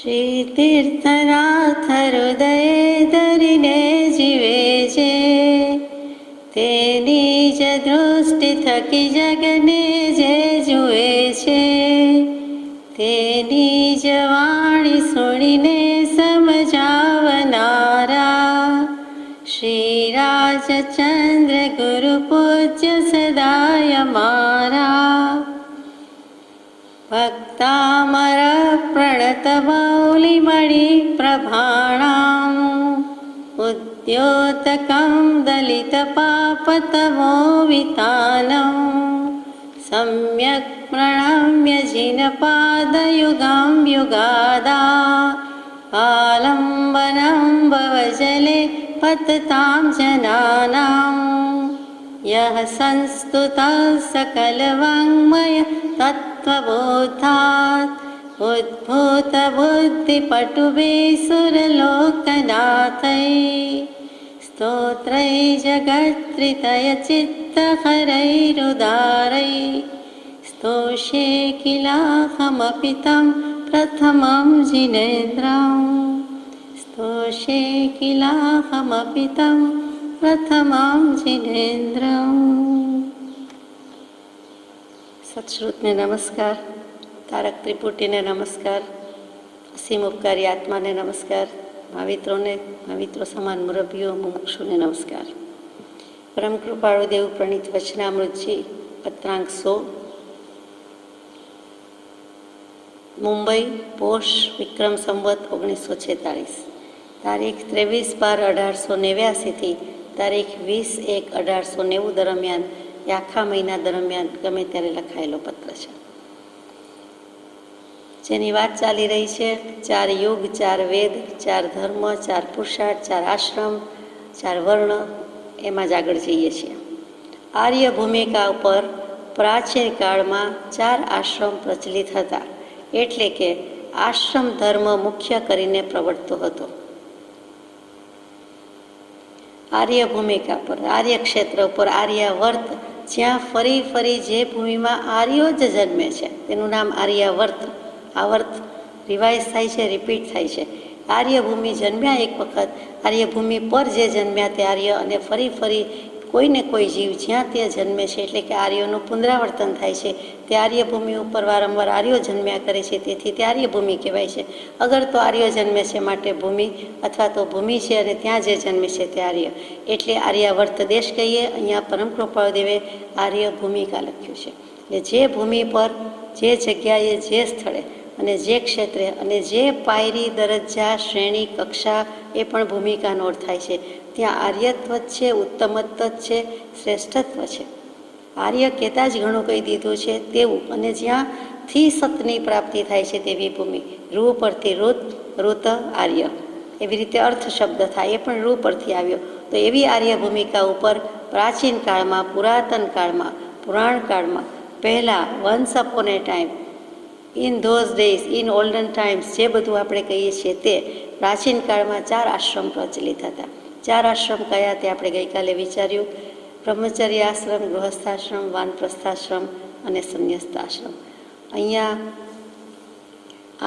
શ્રી તીર્થનાથ હૃદયે ધરીને જીવે છે, તે નિજ દૃષ્ટિ થકી જગને જે જુએ છે, તે નિજ વાણી સુણીને સમજાવનારા શ્રી રાજચંદ્ર ગુરુ પૂજ્ય સદાય મારા ભક્તામર પ્રણત મૌલિ મણિ પ્રભાણામ ઉદ્યોતકં દલિત પાપતમો વિતાનમ સમ્યક પ્રણમ્ય જિનપાદયુગં યુગાદા આલંબनं ભવજલે પતતાં જનાનાં યહ સંસ્તુતઃ સકલવાङ्मय તત્વબોધાत् ઉદ્ભૂતબુદ્ધિપટુભિः સુરલોકનાથૈः સ્તોત્રૈः જગત્ત્રિતયચિત્તહરૈરુદારૈः स्तोष्ये किलाहमपि तं प्रथमं जिनेन्द्रं स्तोष्ये किलाहमपि तं प्रथमं जिनेन्द्रं। સત્શ્રુતને નમસ્કાર, તારક ત્રિપુટીને નમસ્કાર, અસીમ ઉપકારી આત્માને નમસ્કાર, ભાવિત્રો સમાન મુરબ્બીઓ મુમુક્ષુને નમસ્કાર. પરમ કૃપાળુ દેવ પ્રણીત વચનામૃતજી પત્રાંક 100 મુંબઈ પોષ વિક્રમ સંવત 1946 તારીખ 23/12/1889 થી તારીખ 20/1/1890 દરમિયાન આખા મહિના દરમિયાન ગમે ત્યારે લખાયેલો પત્ર છે, જેની વાત ચાલી રહી છે 4 યુગ, 4 વેદ, 4 ધર્મ, 4 પુરુષાર્થ, 4 આશ્રમ, 4 વર્ણ, એમાં જ આગળ જઈએ છીએ. આર્ય ભૂમિકા ઉપર પ્રાચીન કાળમાં 4 આશ્રમ પ્રચલિત હતા, એટલે કે આશ્રમ ધર્મ મુખ્ય કરીને પ્રવર્તતો હતો. આર્ય ભૂમિકા પર, આર્ય ક્ષેત્ર ઉપર આર્યાવર્ત, જ્યાં ફરી ફરી જે ભૂમિમાં આર્યો જ જન્મે છે તેનું નામ આર્યાવર્ત. આવર્ત રિવાઇઝ થાય છે, રિપીટ થાય છે. આર્યભૂમિ જન્મ્યા એક વખત, આર્યભૂમિ પર જે જન્મ્યા તે આર્ય, અને ફરી ફરી કોઈને કોઈ જીવ જ્યાં તે જન્મે છે, એટલે કે આર્યોનું પુનરાવર્તન થાય છે. તે આર્યભૂમિ ઉપર વારંવાર આર્યો જન્મ્યા કરે છે, તેથી તે આર્યભૂમિ કહેવાય છે. અગર તો આર્યો જન્મે છે માટે ભૂમિ, અથવા તો ભૂમિ છે અને ત્યાં જે જન્મે છે તે આર્ય, એટલે આર્યાવર્ત દેશ કહીએ. અહીંયા પરમ કૃપાળુદેવે આર્ય ભૂમિકા લખ્યું છે. એટલે જે ભૂમિ પર, જે જગ્યાએ, જે સ્થળે અને જે ક્ષેત્રે અને જે પાયરી, દરજ્જા, શ્રેણી, કક્ષા, એ પણ ભૂમિકાનો અર્થ થાય છે, ત્યાં આર્યત્વ જ છે, ઉત્તમત્વ જ છે, શ્રેષ્ઠત્વ છે. આર્ય કહેતા જ ઘણું કહી દીધું છે તેવું, અને જ્યાંથી સતની પ્રાપ્તિ થાય છે તેવી ભૂમિ. રૂ પરથી ઋત, ઋત આર્ય, એવી રીતે અર્થ શબ્દ થાય, એ પણ રૂ પરથી આવ્યો. તો એવી આર્ય ભૂમિકા ઉપર પ્રાચીન કાળમાં, પુરાતન કાળમાં, પુરાણ કાળમાં, પહેલાં once upon a time, in those days, in olden times, જે બધું આપણે કહીએ છીએ તે પ્રાચીન કાળમાં 4 આશ્રમ પ્રચલિત હતા. 4 આશ્રમ કયા તે આપણે ગઈકાલે વિચાર્યું. બ્રહ્મચર્ય આશ્રમ, ગૃહસ્થાશ્રમ, વાનપ્રસ્થાશ્રમ અને સંન્યસ્તાશ્રમ. અહીંયા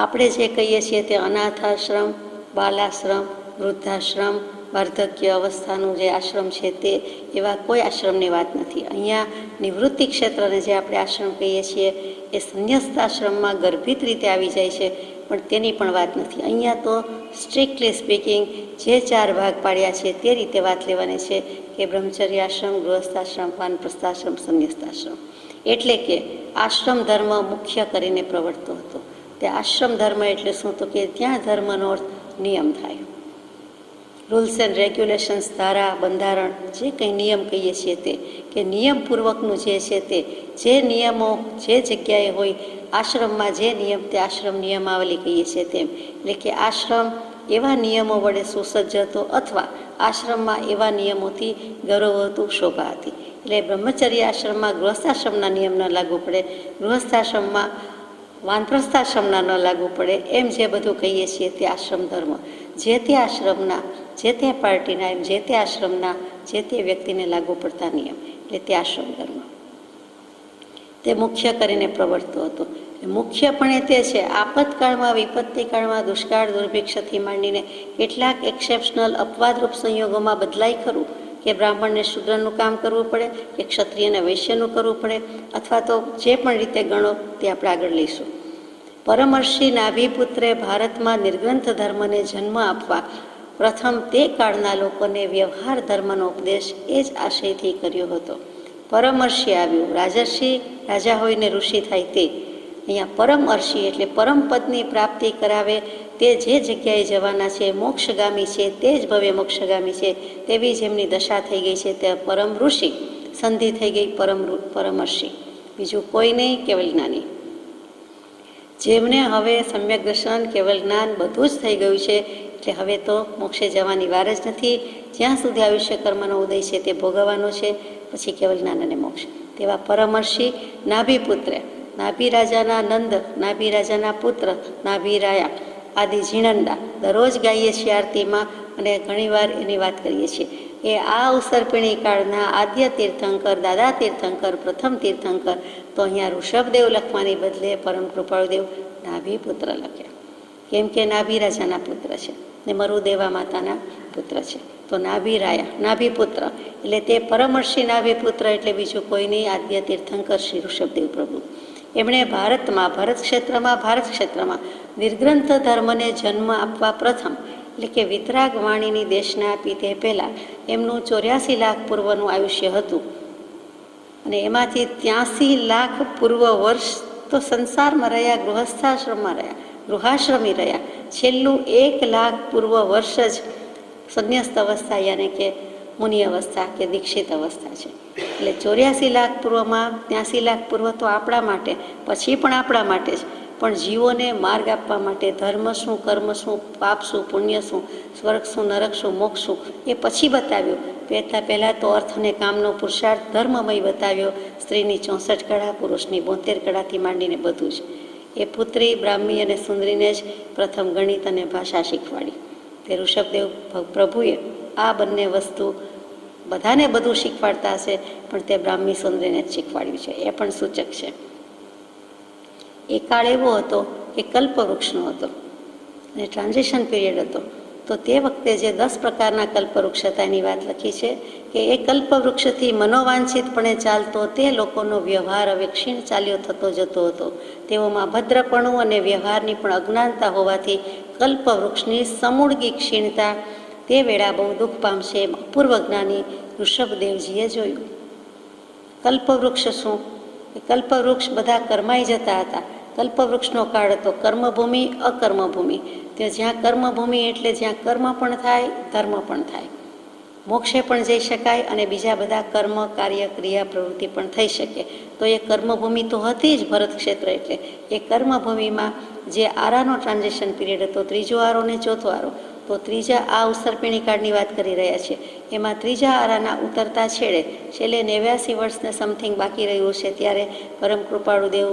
આપણે જે કહીએ છીએ તે અનાથાશ્રમ, બાલાશ્રમ, વૃદ્ધાશ્રમ, વાર્ધક્ય અવસ્થાનું જે આશ્રમ છે તે, એવા કોઈ આશ્રમની વાત નથી. અહીંયા નિવૃત્તિ ક્ષેત્રને જે આપણે આશ્રમ કહીએ છીએ એ સંન્યસ્તાશ્રમમાં ગર્ભિત રીતે આવી જાય છે, પણ તેની પણ વાત નથી. અહીંયા તો સ્ટ્રિક્ટલી સ્પીકિંગ જે 4 ભાગ પાડ્યા છે તે રીતે વાત લેવાની છે કે બ્રહ્મચર્ય આશ્રમ, ગૃહસ્થાશ્રમ, વાનપ્રસ્થાશ્રમ, સંન્યસ્તાશ્રમ. એટલે કે આશ્રમ ધર્મ મુખ્ય કરીને પ્રવર્તતો હતો. તે આશ્રમ ધર્મ એટલે શું? તો કે ત્યાં ધર્મનો અર્થ નિયમ થાય. રૂલ્સ એન્ડ રેગ્યુલેશન્સ, ધારા, બંધારણ, જે કંઈ નિયમ કહીએ છીએ તે, કે નિયમપૂર્વકનું જે છે તે, જે નિયમો જે જગ્યાએ હોય, આશ્રમમાં જે નિયમ તે આશ્રમ નિયમાવલી કહીએ છીએ તેમ. એટલે કે આશ્રમ એવા નિયમો વડે સુસજ્જ હતો, અથવા આશ્રમમાં એવા નિયમોથી ગૌરવ હતું, શોભા હતી. એટલે બ્રહ્મચર્ય આશ્રમમાં ગૃહસ્થાશ્રમના નિયમ ન લાગુ પડે, ગૃહસ્થાશ્રમમાં વાનપ્રસ્થાશ્રમના ન લાગુ પડે, એમ જે બધું કહીએ છીએ તે આશ્રમ ધર્મ. જે તે આશ્રમના, જે તે પાર્ટીના, એમ જે તે આશ્રમના જે તે વ્યક્તિને લાગુ પડતા નિયમ, એટલે તે આશ્રમ ધર્મ તે મુખ્ય કરીને પ્રવર્તતો હતો. મુખ્યપણે તે છે આપતકાળમાં, વિપત્તિકાળમાં, દુષ્કાળ, દુર્ભિક્ષથી માંડીને કેટલાક એક્સેપ્શનલ અપવાદરૂપ સંયોગોમાં બદલાય ખરું કે બ્રાહ્મણને શૂદ્રનું કામ કરવું પડે કે ક્ષત્રિયને વૈશ્યનું કરવું પડે, અથવા તો જે પણ રીતે ગણો તે આપણે આગળ લઈશું. પરમર્ષિ નાભિપુત્રે ભારતમાં નિર્ગ્રંથ ધર્મને જન્મ આપવા પ્રથમ તે કાળના લોકોને વ્યવહાર ધર્મનો ઉપદેશ એ જ આશયથી કર્યો હતો. પરમર્ષિ આવ્યું, રાજર્ષિ રાજા હોય ને ઋષિ થાય તે. અહીંયા પરમર્ષિ એટલે પરમપદની પ્રાપ્તિ કરાવે, તે જે જગ્યાએ જવાના છે, મોક્ષગામી છે, તે જ ભવ્ય મોક્ષગામી છે, તેવી જેમની દશા થઈ ગઈ છે તે પરમ ઋષિ, સંધિ થઈ ગઈ પરમર્ષિ, બીજું કોઈ નહીં, કેવલ જ્ઞાની. જેમને હવે સમ્યક દર્શન, કેવલ જ્ઞાન બધું જ થઈ ગયું છે, એટલે હવે તો મોક્ષે જવાની વાર જ નથી. જ્યાં સુધી આયુષ્ય કર્મનો ઉદય છે તે ભોગવવાનો છે, પછી કેવલ જ્ઞાન અને મોક્ષ. તેવા પરમર્ષિ નાભિપુત્રે, નાભી રાજાના નંદ, નાભી રાજાના પુત્ર નાભીરાયા આદિ ઝીણંડા દરરોજ ગાઈએ છીએ આરતીમાં, અને ઘણીવાર એની વાત કરીએ છીએ. એ આ અવસરપીણી કાળના આદ્ય તીર્થંકર, દાદા તીર્થંકર, પ્રથમ તીર્થંકર. તો અહીંયા ઋષભદેવ લખવાની બદલે પરમ કૃપાળુદેવ નાભીપુત્ર લખ્યા, કેમ કે નાભી રાજાના પુત્ર છે ને મરુદેવા માતાના પુત્ર છે. તો નાભીરાયા, નાભીપુત્ર એટલે તે પરમર્ષિ નાભીપુત્ર એટલે બીજું કોઈ નહીં, આદ્ય તીર્થંકર શ્રી ઋષભદેવ પ્રભુ. એમણે ભારતમાં, ભારત ક્ષેત્રમાં નિર્ગ્રંથ ધર્મને જન્મ આપવા પ્રથમ, એટલે કે વિતરાગ વાણીની દેશના આપી તે પહેલાં એમનું 84 લાખ પૂર્વનું આયુષ્ય હતું, અને એમાંથી 83 લાખ પૂર્વ વર્ષ તો સંસારમાં રહ્યા, ગૃહાશ્રમી રહ્યા. છેલ્લું 1 લાખ પૂર્વ વર્ષ જ સંન્યસ્ત અવસ્થા, યાને કે મુનિ અવસ્થા કે દીક્ષિત અવસ્થા છે. એટલે 84 લાખ પૂર્વમાં 83 લાખ પૂર્વ તો આપણા માટે, પછી પણ આપણા માટે જ, પણ જીવોને માર્ગ આપવા માટે ધર્મ શું, કર્મ શું, પાપ શું, પુણ્ય શું, સ્વર્ગ શું, નરક શું, મોક્ષ શું, એ પછી બતાવ્યું. પહેલાં તો અર્થ અને કામનો પુરુષાર્થ ધર્મમય બતાવ્યો. સ્ત્રીની 64 કળા, પુરુષની 72 કળાથી માંડીને બધું જ. એ પુત્રી, બ્રાહ્મી અને સુંદરીને જ પ્રથમ ગણિત અને ભાષા શીખવાડી. તે ઋષભદેવ પ્રભુએ આ બંને વસ્તુ બધાને બધું શીખવાડતા હશે, પણ તે બ્રાહ્મી સુંદરીને જ શીખવાડ્યું છે. એ પણ સૂચક છે. એ કાળ એવો હતો કે કલ્પવૃક્ષનો હતો અને ટ્રાન્ઝિશન પીરિયડ હતો. તો તે વખતે જે 10 પ્રકારના કલ્પવૃક્ષ હતા એની વાત લખી છે કે એ કલ્પવૃક્ષથી મનોવાંછિતપણે ચાલતો તે લોકોનો વ્યવહાર હવે ક્ષીણ ચાલ્યો થતો જતો હતો. તેઓમાં ભદ્રપણું અને વ્યવહારની પણ અજ્ઞાનતા હોવાથી કલ્પવૃક્ષની સમૂળગી ક્ષીણતા તે વેળા બહુ દુઃખ પામશે એમ અપૂર્વ જ્ઞાની ઋષભદેવજીએ જોયું. કલ્પવૃક્ષ શું? કલ્પવૃક્ષ બધા કર્માઈ જતા હતા. કલ્પવૃક્ષનો કાળ હતો કર્મભૂમિ, અકર્મભૂમિ. તે જ્યાં કર્મભૂમિ એટલે જ્યાં કર્મ પણ થાય, ધર્મ પણ થાય, મોક્ષે પણ જઈ શકાય, અને બીજા બધા કર્મ, કાર્ય, ક્રિયા, પ્રવૃત્તિ પણ થઈ શકે. તો એ કર્મભૂમિ તો હતી જ ભરત ક્ષેત્ર. એટલે એ કર્મભૂમિમાં જે આરાનો ટ્રાન્ઝિશન પીરિયડ હતો, ત્રીજો આરો ને ચોથો આરો, તો ત્રીજા આ અવસરપીણી કાળની વાત કરી રહ્યા છે. એમાં ત્રીજા આરાના ઉતરતા છેડે છેલ્લે 89 વર્ષને સમથિંગ બાકી રહ્યું છે, ત્યારે પરમ કૃપાળુદેવ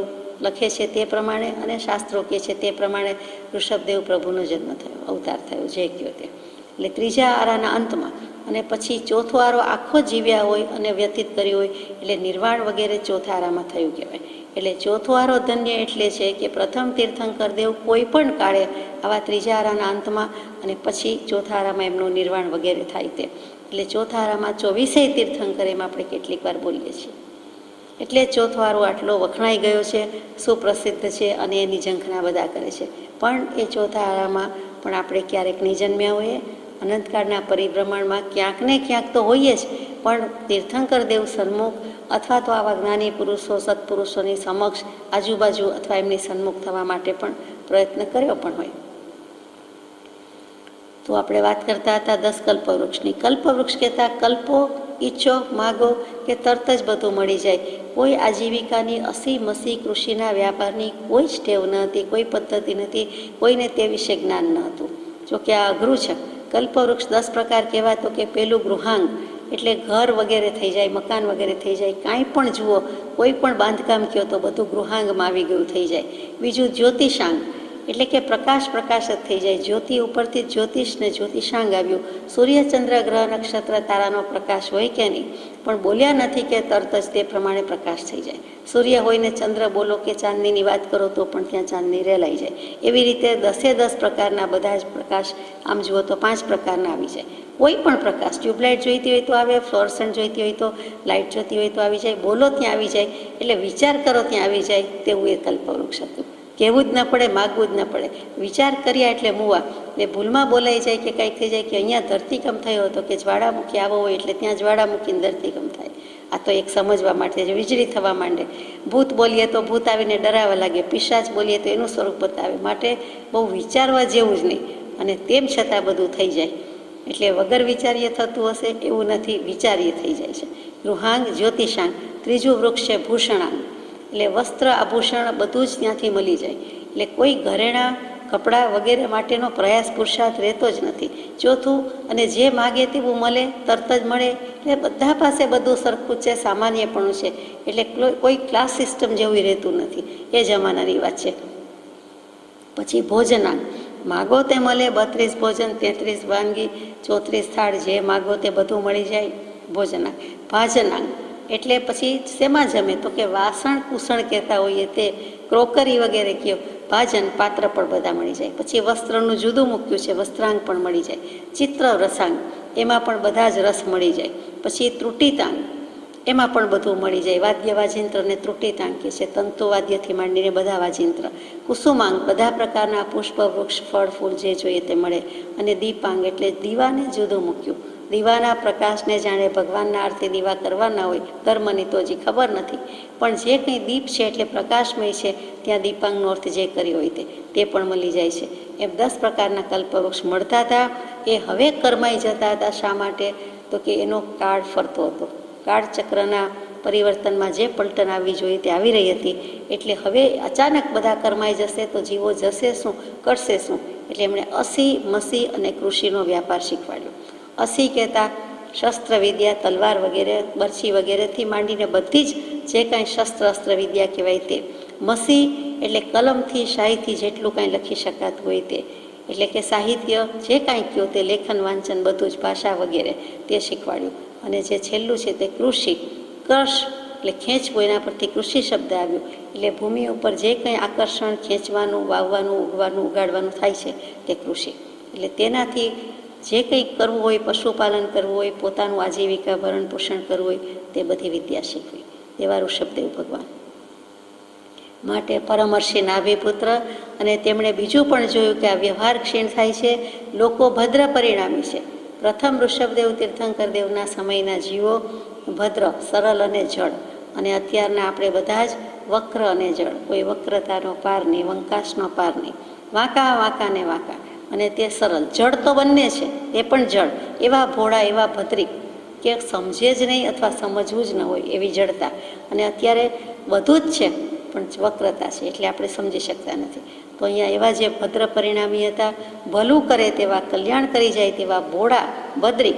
લખે છે તે પ્રમાણે, અને શાસ્ત્રો કહે છે તે પ્રમાણે ઋષભદેવ પ્રભુનો જન્મ થયો, અવતાર થયો, જે કહ્યો તે. એટલે ત્રીજા આરાના અંતમાં, અને પછી ચોથો આરો આખો જીવ્યા હોય અને વ્યતીત કર્યો હોય, એટલે નિર્વાણ વગેરે ચોથા આરામાં થયું કહેવાય. એટલે ચોથો આરો ધન્ય એટલે છે કે પ્રથમ તીર્થંકર દેવ કોઈ પણ કાળે આવા ત્રીજા આરાના અંતમાં અને પછી ચોથા આરામાં એમનું નિર્વાણ વગેરે થાય તે. એટલે ચોથા આરામાં 24 તીર્થંકર એમ આપણે કેટલીક વાર બોલીએ છીએ. એટલે ચોથો આરો આટલો વખણાઈ ગયો છે, સુપ્રસિદ્ધ છે, અને એની ઝંખના બધા કરે છે. પણ એ ચોથા આરામાં પણ આપણે ક્યારેક નહીં જન્મ્યા હોઈએ, અનંતકાળના પરિભ્રમણમાં ક્યાંક ને ક્યાંક તો હોઈએ જ, પણ તીર્થંકર દેવ સન્મુખ અથવા તો આવા જ્ઞાની પુરુષો, સત્પુરુષોની સમક્ષ, આજુબાજુ અથવા એમની સન્મુખ થવા માટે પણ પ્રયત્ન કર્યો પણ હોય. તો આપણે વાત કરતા હતા 10 કલ્પવૃક્ષની. કલ્પવૃક્ષ કહેતા કલ્પો, ઈચ્છો, માગો કે તરત જ બધું મળી જાય. કોઈ આજીવિકાની, અસી મસી કૃષિના વ્યાપારની કોઈ જ ટેવ ન હતી, કોઈ પદ્ધતિ નથી, કોઈને તે વિશે જ્ઞાન ન હતું. જોકે આ અઘરું છે. કલ્પવૃક્ષ 10 પ્રકાર કહેવાય તો કે પહેલું ગૃહાંગ, એટલે ઘર વગેરે થઈ જાય, મકાન વગેરે થઈ જાય, કાંઈ પણ જુઓ, કોઈ પણ બાંધકામ કહો તો બધું ગૃહાંગમાં આવી ગયું થઈ જાય. બીજું જ્યોતિષાંગ, એટલે કે પ્રકાશ પ્રકાશ જ થઈ જાય. જ્યોતિ ઉપરથી જ્યોતિષ ને જ્યોતિષાંગ આવ્યું. સૂર્ય ચંદ્ર ગ્રહ નક્ષત્ર તારાનો પ્રકાશ હોય કે નહીં, પણ બોલ્યા નથી કે તરત જ તે પ્રમાણે પ્રકાશ થઈ જાય. સૂર્ય હોય ને ચંદ્ર બોલો કે ચાંદનીની વાત કરો તો પણ ત્યાં ચાંદની રેલાઈ જાય. એવી રીતે 10 પ્રકારના બધા જ પ્રકાશ, આમ જુઓ તો 5 પ્રકારના આવી જાય. કોઈ પણ પ્રકાશ, ટ્યુબલાઇટ જોઈતી હોય તો આવે, ફ્લોરસન્ટ જોઈતી હોય તો લાઇટ જોઈતી હોય તો આવી જાય, બોલો ત્યાં આવી જાય, એટલે વિચાર કરો ત્યાં આવી જાય, તેવું એ કલ્પવૃક્ષ હતું. કહેવું જ ન પડે, માગવું જ ન પડે, વિચાર કર્યા એટલે મુવા. એટલે ભૂલમાં બોલાઈ જાય કે કંઈક થઈ જાય કે અહીંયા ધરતીકંપ થયો હતો, કે જ્વાળામુખી આવો હોય એટલે ત્યાં જ્વાળામુખીને ધરતીકંપ થાય. આ તો એક સમજવા માટે છે. વીજળી થવા માંડે, ભૂત બોલીએ તો ભૂત આવીને ડરાવવા લાગે, પિશાચ બોલીએ તો એનું સ્વરૂપ બતાવે. માટે બહુ વિચારવા જેવું જ નહીં, અને તેમ છતાં બધું થઈ જાય. એટલે વગર વિચારીએ થતું હશે એવું નથી, વિચારીએ થઈ જાય છે. ગૃહાંગ જ્યોતિષાંગ. ત્રીજું વૃક્ષ છે ભૂષણાંગ, એટલે વસ્ત્ર આભૂષણ બધું જ ત્યાંથી મળી જાય. એટલે કોઈ ઘરેણાં કપડાં વગેરે માટેનો પ્રયાસ પુરુષાર્થ રહેતો જ નથી. ચોથું, અને જે માગે તેવું મળે, તરત જ મળે. એટલે બધા પાસે બધું સરખું છે, સામાન્યપણું છે. એટલે કોઈ ક્લાસ સિસ્ટમ જેવું રહેતું નથી. એ જમાનાની વાત છે. પછી ભોજનાંગ. માગો તે મળે, 32 ભોજન, 33 વાનગી, 34 થાળ, જે માગો તે બધું મળી જાય. ભોજનાંગ. ભાજનાંગ એટલે પછી શેમાં જમે, તો કે વાસણ કુસણ કહેતા હોઈએ તે, ક્રોકરી વગેરે કયો. ભાજન પાત્ર પણ બધા મળી જાય. પછી વસ્ત્રનું જુદું મૂક્યું છે, વસ્ત્રાંગ પણ મળી જાય. ચિત્ર રસાંગ, એમાં પણ બધા જ રસ મળી જાય. પછી ત્રુટિતાંગ, એમાં પણ બધું મળી જાય. વાદ્ય વાજિંત્રને ત્રુટિતાંગ કહે છે, તંતુવાદ્યથી માંડીને બધા વાજિંત્ર. કુસુમાંગ, બધા પ્રકારના પુષ્પ વૃક્ષ ફળ ફૂલ જે જોઈએ તે મળે. અને દીપાંગ એટલે દીવાને જુદું મૂક્યું. દીવાના પ્રકાશને જાણે ભગવાનના આરતી દીવા કરવાના હોય, ધર્મની તો હજી ખબર નથી, પણ જે કંઈ દીપ છે એટલે પ્રકાશમય છે, ત્યાં દીપાંગનો અર્થ જે કર્યો હોય તે પણ મળી જાય છે. એમ 10 પ્રકારના કલ્પવૃક્ષ મળતા હતા. એ હવે કરમાઈ જતા હતા. શા માટે, તો કે એનો કાળ ફરતો હતો. કાળચક્રના પરિવર્તનમાં જે પલટન આવવી જોઈએ તે આવી રહી હતી. એટલે હવે અચાનક બધા કરમાઈ જશે તો જીવો જશે શું, કરશે શું? એટલે એમણે અસી મસી અને કૃષિનો વ્યાપાર શીખવાડ્યો. અસી કહેતા શસ્ત્ર વિદ્યા, તલવાર વગેરે, બરછી વગેરેથી માંડીને બધી જ જે કાંઈ શસ્ત્ર અસ્ત્ર વિદ્યા કહેવાય તે. મસી એટલે કલમથી શાહીથી જેટલું કાંઈ લખી શકાતું હોય તે, એટલે કે સાહિત્ય જે કાંઈ કહ્યું તે, લેખન વાંચન બધું જ, ભાષા વગેરે તે શીખવાડ્યું. અને જે છેલ્લું છે તે કૃષિ. કર્ષ એટલે ખેંચવું, એના પરથી કૃષિ શબ્દ આવ્યો. એટલે ભૂમિ ઉપર જે કંઈ આકર્ષણ, ખેંચવાનું, વાવવાનું, ઉગવાનું, ઉગાડવાનું થાય છે તે કૃષિ. એટલે તેનાથી જે કંઈક કરવું હોય, પશુપાલન કરવું હોય, પોતાનું આજીવિકા ભરણ પોષણ કરવું હોય, તે બધી વિદ્યા શીખવી. તેવા ઋષભદેવ ભગવાન. માટે પરમર્ષિ નાભિપુત્ર. અને તેમણે બીજું પણ જોયું કે આ વ્યવહાર ક્ષીણ થાય છે, લોકો ભદ્ર પરિણામી છે. પ્રથમ ઋષભદેવ તીર્થંકર દેવના સમયના જીવો ભદ્ર, સરળ અને જળ, અને અત્યારના આપણે બધા જ વક્ર અને જળ. કોઈ વક્રતાનો પાર નહીં, વંકાશનો પાર નહીં, વાંકા વાંકા ને વાંકા. અને તે સરળ. જળ તો બંને છે, એ પણ જળ. એવા ભોળા, એવા ભદ્રિક કે સમજે જ નહીં અથવા સમજવું જ ન હોય એવી જડતા. અને અત્યારે બધું જ છે પણ વક્રતા છે, એટલે આપણે સમજી શકતા નથી. તો અહીંયા એવા જે ભદ્ર પરિણામી હતા, ભલું કરે તેવા, કલ્યાણ કરી જાય તેવા ભોળા ભદ્રિક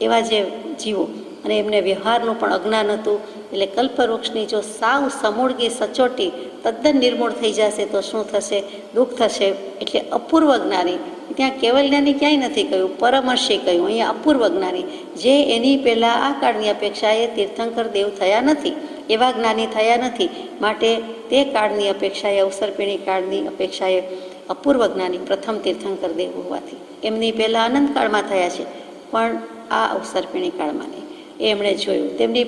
એવા જે જીવો, અને એમને વ્યવહારનું પણ અજ્ઞાન હતું. એટલે કલ્પવૃક્ષની જો સાવ સમૂળગી સચોટી તદ્દન નિર્મૂળ થઈ જશે તો શું થશે, દુઃખ થશે. એટલે અપૂર્વ જ્ઞાની, ત્યાં કેવલ જ્ઞાની ક્યાંય નથી કહ્યું, પરમર્ષિ કહ્યું. અહીંયા અપૂર્વ જ્ઞાની, જે એની પહેલાં આ કાળની અપેક્ષાએ તીર્થંકર દેવ થયા નથી, એવા જ્ઞાની થયા નથી. માટે તે કાળની અપેક્ષાએ, અવસરપીણી કાળની અપેક્ષાએ અપૂર્વ જ્ઞાની પ્રથમ તીર્થંકર દેવ હોવાથી એમની પહેલાં અનંતકાળમાં થયા છે, પણ આ અવસરપીણી કાળમાં નહીં. એ એમણે જોયું. તેમની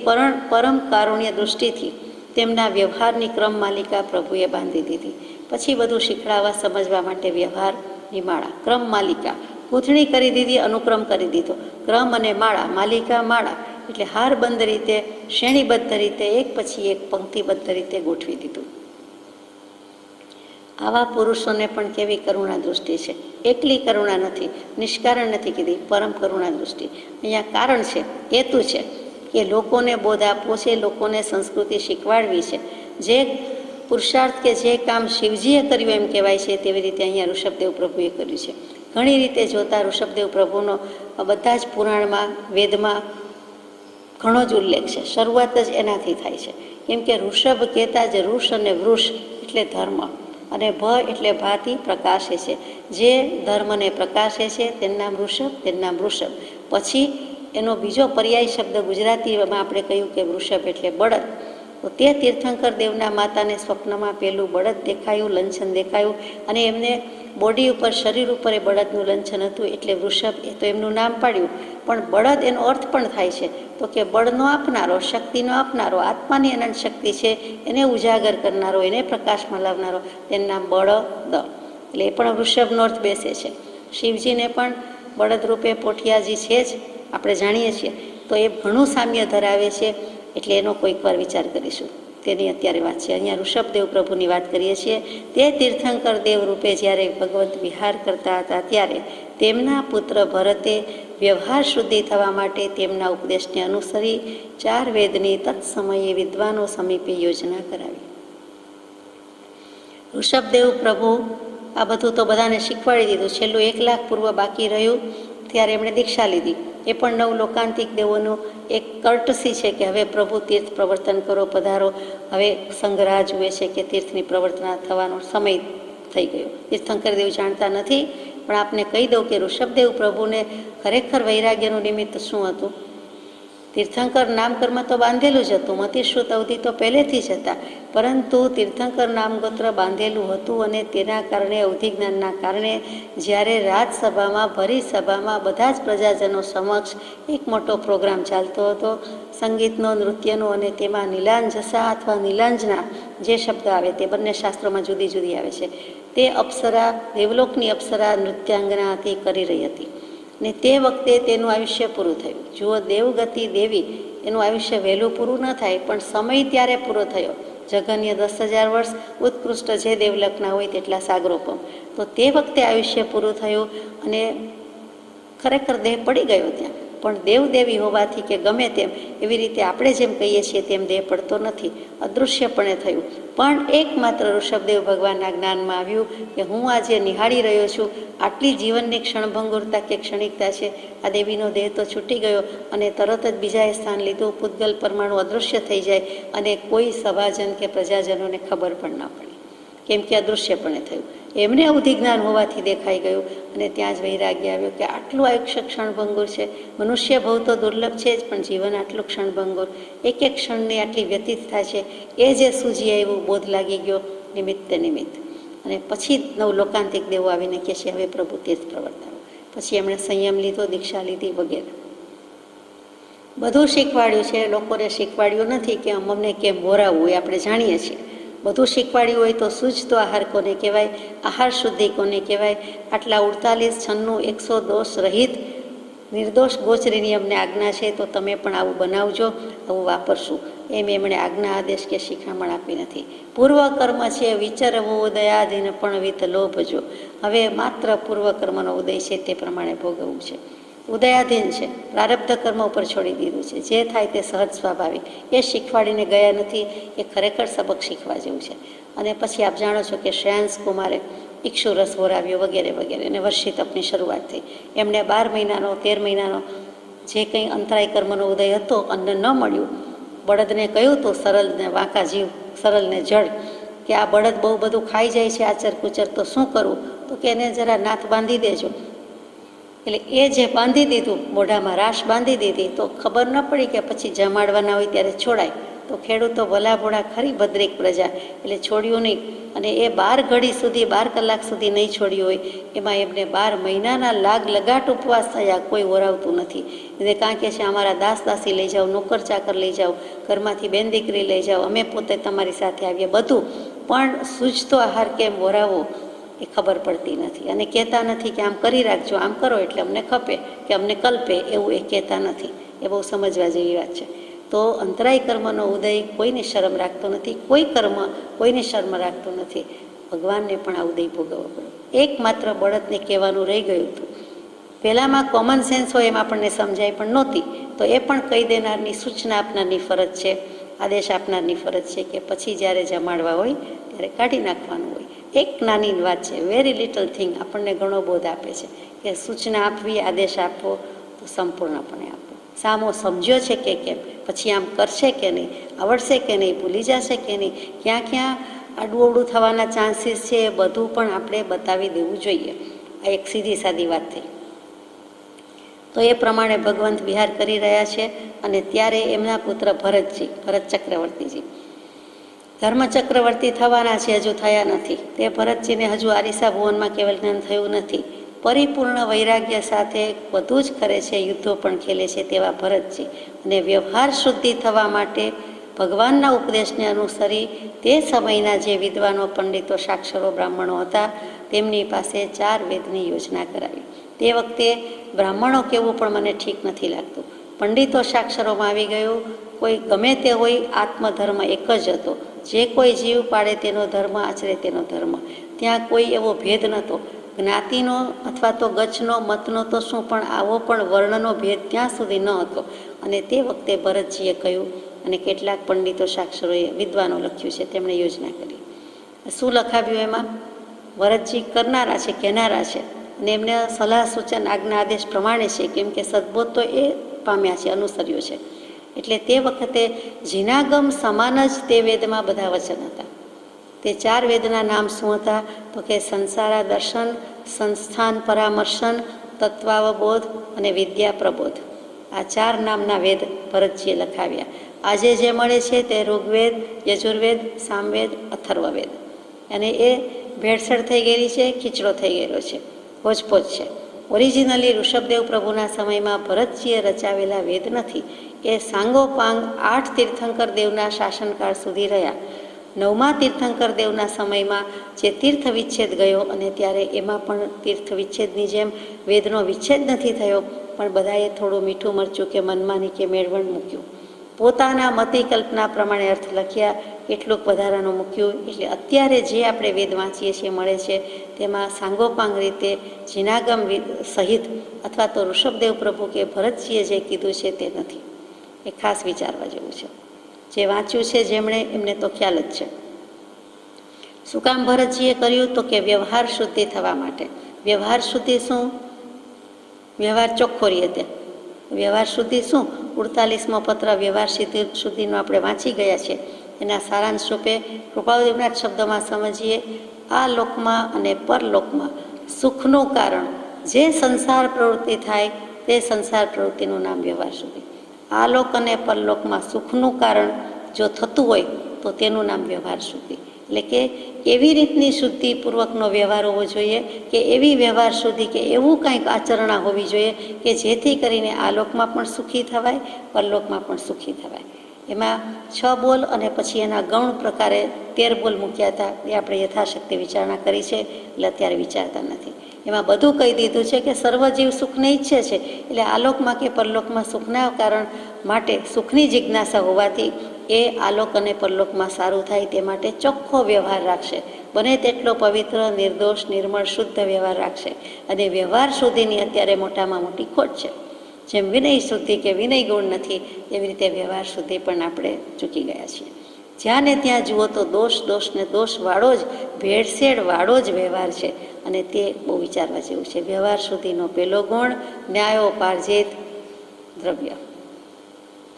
પરમ કારુણ્ય દૃષ્ટિથી તેમના વ્યવહારની ક્રમ માલિકા પ્રભુએ બાંધી દીધી. પછી બધું શીખડાવવા, સમજવા માટે વ્યવહારની માળા, ક્રમ માલિકા ગૂંથણી કરી દીધી, અનુક્રમ કરી દીધો. ક્રમ અને માળા, માલિકા માળા, એટલે હારબંધ રીતે, શ્રેણીબદ્ધ રીતે, એક પછી એક પંક્તિબદ્ધ રીતે ગોઠવી દીધું. આવા પુરુષોને પણ કેવી કરુણા દૃષ્ટિ છે. એકલી કરુણા નથી, નિષ્કારણ નથી કીધી, પરમ કરુણા દૃષ્ટિ. અહીંયા કારણ છે, હેતુ છે કે લોકોને બોધ આપવો છે, લોકોને સંસ્કૃતિ શીખવાડવી છે. જે પુરુષાર્થ કે જે કામ શિવજીએ કર્યું એમ કહેવાય છે, તેવી રીતે અહીંયા ઋષભદેવ પ્રભુએ કર્યું છે. ઘણી રીતે જોતા ઋષભદેવ પ્રભુનો બધા જ પુરાણમાં, વેદમાં ઘણો જ ઉલ્લેખ છે. શરૂઆત જ એનાથી થાય છે. કેમ કે ઋષભ કહેતા જ ઋષ અને વૃષ એટલે ધર્મ. અને ભ એટલે ભાથી પ્રકાશે છે, જે ધર્મને પ્રકાશે છે તેનું નામ ઋષભ, તેનું નામ વૃષભ. પછી એનો બીજો પર્યાય શબ્દ ગુજરાતીમાં આપણે કહ્યું કે વૃષભ એટલે બળદ. તો તે તીર્થંકર દેવના માતાને સ્વપ્નમાં પેલું બળદ દેખાયું, લંછન દેખાયું, અને એમને બોડી ઉપર, શરીર ઉપર એ બળદનું લંછન હતું, એટલે વૃષભ એ તો એમનું નામ પાડ્યું. પણ બળદ એનો અર્થ પણ થાય છે તો કે બળનો આપનારો, શક્તિનો આપનારો, આત્માની અનંત શક્તિ છે એને ઉજાગર કરનારો, એને પ્રકાશમાં લાવનારો, તેનું નામ બળદ. એટલે એ પણ વૃષભનો અર્થ બેસે છે. શિવજીને પણ બળદ રૂપે પોઠિયાજી છે જ, આપણે જાણીએ છીએ. તો એ ઘણું સામ્ય ધરાવે છે, એટલે એનો કોઈક વાર વિચાર કરીશું. તેની અત્યારે વાત છે. અહીંયા ઋષભદેવ પ્રભુની વાત કરીએ છીએ. તે તીર્થંકર દેવ રૂપે જ્યારે ભગવત વિહાર કરતા હતા ત્યારે તેમના પુત્ર ભરતે વ્યવહાર શુદ્ધિ થવા માટે તેમના ઉપદેશને અનુસરી 4 વેદની તત્સમયે વિદ્વાનો સમીપે યોજના કરાવી. ઋષભદેવ પ્રભુ આ બધું તો બધાને શીખવાડી દીધું. છેલ્લું 1 લાખ પૂર્વ બાકી રહ્યું ત્યારે એમણે દીક્ષા લીધી. એ પણ 9 લોકાંતિક દેવોનું એક કર્ટસી છે કે હવે પ્રભુ તીર્થ પ્રવર્તન કરો, પધારો. હવે સંગ્રહ જુએ છે કે તીર્થની પ્રવર્તના થવાનો સમય થઈ ગયો. તીર્થંકર દેવ જાણતા નથી, પણ આપને કહી દઉં કે ઋષભદેવ પ્રભુને ખરેખર વૈરાગ્યનું નિમિત્ત શું હતું? તીર્થંકર નામકર્મ તો બાંધેલું જ હતું, મતિશ્રુત અવધિ તો પહેલેથી જ હતા, પરંતુ તીર્થંકર નામગોત્ર બાંધેલું હતું અને તેના કારણે, અવધિ જ્ઞાનના કારણે, જ્યારે રાજસભામાં, ભરી સભામાં બધા જ પ્રજાજનો સમક્ષ એક મોટો પ્રોગ્રામ ચાલતો હતો, સંગીતનો, નૃત્યનો, અને તેમાં નીલાંજસા અથવા નીલાંજના જે શબ્દ આવે તે બંને શાસ્ત્રોમાં જુદી જુદી આવે છે, તે અપ્સરા, દેવલોકની અપ્સરા નૃત્યાંગના હતી, કરી રહી હતી. ને તે વખતે તેનું આયુષ્ય પૂરું થયું. જુઓ, દેવગતિ દેવી એનું આયુષ્ય વહેલું પૂરું ન થાય, પણ સમય ત્યારે પૂરો થયો. જગન્ય 10,000 વર્ષ, ઉત્કૃષ્ટ જે દેવલકના હોય તેટલા સાગરોપમ. તો તે વખતે આયુષ્ય પૂરું થયું અને ખરેખર દેહ પડી ગયો ત્યાં. પણ દેવદેવી હોવાથી કે ગમે તેમ, એવી રીતે આપણે જેમ કહીએ છીએ તેમ દેહ પડતો નથી, અદૃશ્યપણે થયું. પણ એકમાત્ર ઋષભદેવ ભગવાનના જ્ઞાનમાં આવ્યું કે હું આજે નિહાળી રહ્યો છું, આટલી જીવનની ક્ષણભંગુરતા કે ક્ષણિકતા છે. આ દેવીનો દેહ તો છૂટી ગયો અને તરત જ બીજાએ સ્થાન લીધું, પૂતગલ પરમાણુ અદૃશ્ય થઈ જાય અને કોઈ સભાજન કે પ્રજાજનોને ખબર પણ ના પડી, કેમ કે અદૃશ્યપણે થયું. એમને અવધિ જ્ઞાન હોવાથી દેખાઈ ગયું અને ત્યાં જ વૈરાગ્ય આવ્યો કે આટલું આયુષ્ય ક્ષણભંગુર છે. મનુષ્ય ભવ તો દુર્લભ છે જ, પણ જીવન આટલું ક્ષણભંગુર, એક એક ક્ષણને આટલી વ્યતીત થાય છે. એ જે સૂજી આવ્યું, બોધ લાગી ગયો નિમિત્તે નિમિત્ત. અને પછી 9 લોકાંતિક દેવો આવીને કહે છે હવે પ્રભુ તીર્થ પ્રવર્તાવો. પછી એમણે સંયમ લીધો, દીક્ષા લીધી વગેરે બધું શીખવાડ્યું છે. લોકોને શીખવાડ્યું નથી કે અમને કેમ બોરાવવું, એ આપણે જાણીએ છીએ. બધું શીખવાડ્યું હોય તો સૂઝતો આહાર કોને કહેવાય, આહાર શુદ્ધિ કોને કહેવાય? આટલા 48, 96, 100 દોષ રહિત નિર્દોષ ગોચરીની અમને આજ્ઞા છે, તો તમે પણ આવું બનાવજો, આવું વાપરશું. એમ એમણે આજ્ઞા, આદેશ કે શિખામણ આપી નથી. પૂર્વકર્મ છે વિચરવું ઉદયાધીન પણ વિત લોભજો. હવે માત્ર પૂર્વકર્મનો ઉદય છે તે પ્રમાણે ભોગવવું છે. ઉદયાધીન છે, પ્રારબ્ધ કર્મ ઉપર છોડી દીધું છે. જે થાય તે સહજ સ્વાભાવિક. એ શીખવાડીને ગયા નથી. એ ખરેખર સબક શીખવા જેવું છે. અને પછી આપ જાણો છો કે શ્રેયાંશ કુમારે ઇક્ષુ રસ વરાવ્યો વગેરે વગેરે, અને વર્ષી તપની શરૂઆત થઈ. એમણે 12 મહિનાનો, 13 મહિનાનો જે કંઈ અંતરાય કર્મનો ઉદય હતો, અન્ન ન મળ્યું, બળદને કહ્યું તો સરળને વાંકા જીવ, સરળને જળ, કે આ બળદ બહુ બધું ખાઈ જાય છે આચર કુચર, તો શું કરવું? તો કે એને જરા નાથ બાંધી દેજો. એટલે એ જે બાંધી દીધું, મોઢામાં રાશ બાંધી દીધી, તો ખબર ન પડી કે પછી જમાડવાના હોય ત્યારે છોડાય. તો ખેડૂતો ભલાભોળા ખરી ભદ્રિક પ્રજા, એટલે છોડ્યું નહીં. અને એ 12 ઘડી સુધી, 12 કલાક સુધી નહીં છોડ્યું હોય, એમાં એમને 12 મહિનાના લાગ લગાટ ઉપવાસ થયા, કોઈ ઓરાવતું નથી. એટલે કારણ કે છે અમારા દાસ દાસી લઈ જાઓ, નોકર ચાકર લઈ જાઓ, ઘરમાંથી બેન દીકરી લઈ જાઓ, અમે પોતે તમારી સાથે આવીએ, બધું. પણ સૂઝતો આહાર કેમ ઓરાવવો એ ખબર પડતી નથી. અને કહેતા નથી કે આમ કરી રાખજો, આમ કરો એટલે અમને ખપે કે અમને કલ્પે, એવું એ કહેતા નથી. એ બહુ સમજવા જેવી વાત છે. તો અંતરાય કર્મનો ઉદય કોઈને શરમ રાખતો નથી, કોઈ કર્મ કોઈને શરમ રાખતો નથી. ભગવાનને પણ આ ઉદય ભોગવવો પડે. એકમાત્ર બળદને કહેવાનું રહી ગયું હતું. પહેલાંમાં કોમન સેન્સ હોય એમ આપણને સમજાય, પણ નહોતી. તો એ પણ કહી દેનારની, સૂચના આપનારની ફરજ છે, આદેશ આપનારની ફરજ છે કે પછી જ્યારે જમાડવા હોય ત્યારે કાઢી નાખવાનું હોય. એક નાની વાત છે, વેરી લિટલ થિંગ, આપણને ઘણો બોધ આપે છે કે સૂચના આપવી, આદેશ આપવો તો સંપૂર્ણપણે આપવો. સામો સમજ્યો છે કે કેમ, પછી આમ કરશે કે નહીં, આવડશે કે નહીં, ભૂલી જશે કે નહીં, ક્યાં ક્યાં આડું થવાના ચાન્સીસ છે એ બધું પણ આપણે બતાવી દેવું જોઈએ. આ એક સીધી સાદી વાત થઈ. તો એ પ્રમાણે ભગવંત વિહાર કરી રહ્યા છે અને ત્યારે એમના પુત્ર ભરત ચક્રવર્તીજી ધર્મ ચક્રવર્તી થવાના છે, હજુ થયા નથી. તે ભરતજીને હજુ આરિસા ભુવનમાં કેવલ જ્ઞાન થયું નથી. પરિપૂર્ણ વૈરાગ્ય સાથે બધું જ કરે છે, યુદ્ધો પણ ખેલે છે તેવા ભરતજી અને વ્યવહાર શુદ્ધિ થવા માટે ભગવાનના ઉપદેશને અનુસરી તે સમયના જે વિદ્વાનો, પંડિતો, સાક્ષરો, બ્રાહ્મણો હતા તેમની પાસે 4 વેદની યોજના કરાવી. તે વખતે બ્રાહ્મણો કહેવું પણ મને ઠીક નથી લાગતું. પંડિતો સાક્ષરોમાં આવી ગયું. કોઈ ગમે તે હોય, આત્મધર્મ એક જ હતો. જે કોઈ જીવ પાડે તેનો ધર્મ, આચરે તેનો ધર્મ. ત્યાં કોઈ એવો ભેદ નહોતો. જ્ઞાતિનો અથવા તો ગચ્છનો, મતનો તો શું, પણ આવો પણ વર્ણનો ભેદ ત્યાં સુધી ન હતો. અને તે વખતે ભરતજીએ કહ્યું અને કેટલાક પંડિતો, સાક્ષરોએ, વિદ્વાનો લખ્યું છે, તેમણે યોજના કરી. શું લખાવ્યું એમાં? ભરતજી કરનારા છે, કહેનારા છે અને એમને સલાહ, સૂચન, આજ્ઞા, આદેશ પ્રમાણે છે, કેમ કે સદબોધ તો એ પામ્યા છે, અનુસર્યો છે. એટલે તે વખતે જીનાગમ સમાન જ તે વેદમાં બધા વચન હતા. તે 4 વેદના નામ શું હતા? તો કે સંસારા દર્શન, સંસ્થાન પરામર્શન, તત્વાવબોધ અને વિદ્યા પ્રબોધ. આ 4 નામના વેદ ભરતજીએ લખાવ્યા. આજે જે મળે છે તે ઋગ્વેદ, યજુર્વેદ, સામવેદ, અથર્વવેદ. અને એ ભેળસેળ થઈ ગયેલી છે, ખીચડો થઈ ગયેલો છે, હોજપોજ છે. ઓરિજિનલી ઋષભદેવ પ્રભુના સમયમાં ભરતજીએ રચાવેલા વેદ નથી. એ સાંગોપાંગ 8 તીર્થંકર દેવના શાસનકાળ સુધી રહ્યા. 9મા તીર્થંકર દેવના સમયમાં જે તીર્થ વિચ્છેદ ગયો અને ત્યારે એમાં પણ તીર્થ વિચ્છેદની જેમ વેદનો વિચ્છેદ નથી થયો, પણ બધાએ થોડું મીઠું મરચું કે મનમાની કે મેળવણ મૂક્યું. પોતાના મતિ કલ્પના પ્રમાણે અર્થ લખ્યા, એટલુંક વધારાનું મૂક્યું. એટલે અત્યારે જે આપણે વેદ વાંચીએ છીએ, મળે છે, તેમાં સાંગોપાંગ રીતે જીનાગમ સહિત અથવા તો ઋષભદેવ પ્રભુ કે ભરતજીએ જે કીધું છે તે નથી. એ ખાસ વિચારવા જેવું છે. જે વાંચ્યું છે જેમણે, એમને તો ખ્યાલ જ છે. શું કામ ભરતજીએ કર્યું? તો કે વ્યવહાર શુદ્ધિ થવા માટે. વ્યવહાર શુદ્ધિ શું? વ્યવહાર ચોખ્ખો રહે તે. વ્યવહાર શુદ્ધિ શું? 48મો પત્ર વ્યવહાર શુદ્ધિનો આપણે વાંચી ગયા છે. એના સારાંશ રૂપે કૃપાદેવના શબ્દોમાં સમજીએ. આ લોકમાં અને પરલોકમાં સુખનું કારણ જે સંસાર પ્રવૃત્તિ થાય તે સંસાર પ્રવૃત્તિનું નામ વ્યવહાર શુદ્ધિ. આ લોક અને પરલોકમાં સુખનું કારણ જો થતું હોય તો તેનું નામ વ્યવહાર શુદ્ધિ. એટલે કે એવી રીતની શુદ્ધિપૂર્વકનો વ્યવહાર હોવો જોઈએ કે એવી વ્યવહાર શુદ્ધિ કે એવું કંઈક આચરણા હોવી જોઈએ કે જેથી કરીને આ લોકમાં પણ સુખી થવાય, પરલોકમાં પણ સુખી થવાય. એમાં 6 બોલ અને પછી એના ગૌણ પ્રકારે 13 બોલ મૂક્યા હતા. એ આપણે યથાશક્તિ વિચારણા કરી છે, એટલે અત્યારે વિચારતા નથી. એમાં બધું કહી દીધું છે કે સર્વજીવ સુખને ઈચ્છે છે. એટલે આલોકમાં કે પરલોકમાં સુખના કારણ માટે સુખની જિજ્ઞાસા હોવાથી એ આલોક અને પરલોકમાં સારું થાય તે માટે ચોખ્ખો વ્યવહાર રાખશે. બને તેટલો પવિત્ર, નિર્દોષ, નિર્મળ, શુદ્ધ વ્યવહાર રાખશે. અને વ્યવહાર શુદ્ધિની અત્યારે મોટામાં મોટી ખોટ છે. જેમ વિનય શુદ્ધિ કે વિનય ગુણ નથી, એવી રીતે વ્યવહાર શુદ્ધિ પણ આપણે ચૂકી ગયા છીએ. જ્યાં ને ત્યાં જુઓ તો દોષ ને દોષવાળો જ, ભેળસેળવાળો જ વ્યવહાર છે. અને તે બહુ વિચારવા જેવું છે. વ્યવહાર શુદ્ધિનો પહેલો ગુણ ન્યાયોપાર્જિત દ્રવ્ય.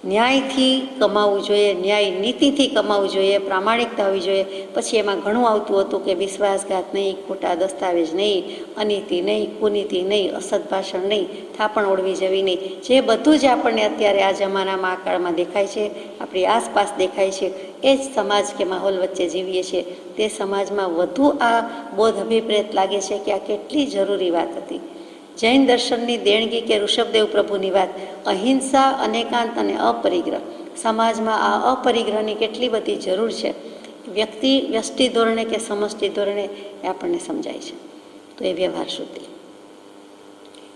ન્યાયથી કમાવવું જોઈએ, ન્યાય નીતિથી કમાવવું જોઈએ, પ્રામાણિકતા હોવી જોઈએ. પછી એમાં ઘણું આવતું હતું કે વિશ્વાસઘાત નહીં, ખોટા દસ્તાવેજ નહીં, અનીતિ નહીં, કુનીતિ નહીં, અસદ ભાષણ નહીં, થાપણ ઓળવી જવી નહીં. જે બધું જ આપણને અત્યારે આ જમાનામાં, આ કાળમાં દેખાય છે, આપણી આસપાસ દેખાય છે, એ જ સમાજ કે માહોલ વચ્ચે જીવીએ છીએ. તે સમાજમાં વધુ આ બોધ અભિપ્રેત લાગે છે કે આ કેટલી જરૂરી વાત હતી. જૈન દર્શનની દેણગી કે ઋષભદેવ પ્રભુની વાત, અહિંસા, અનેકાંત અને અપરિગ્રહ. સમાજમાં આ અપરિગ્રહની કેટલી બધી જરૂર છે. વ્યષ્ટિ ધોરણે કે સમષ્ટિ ધોરણે એ આપણને સમજાય છે. તો એ વ્યવહાર શુદ્ધિ.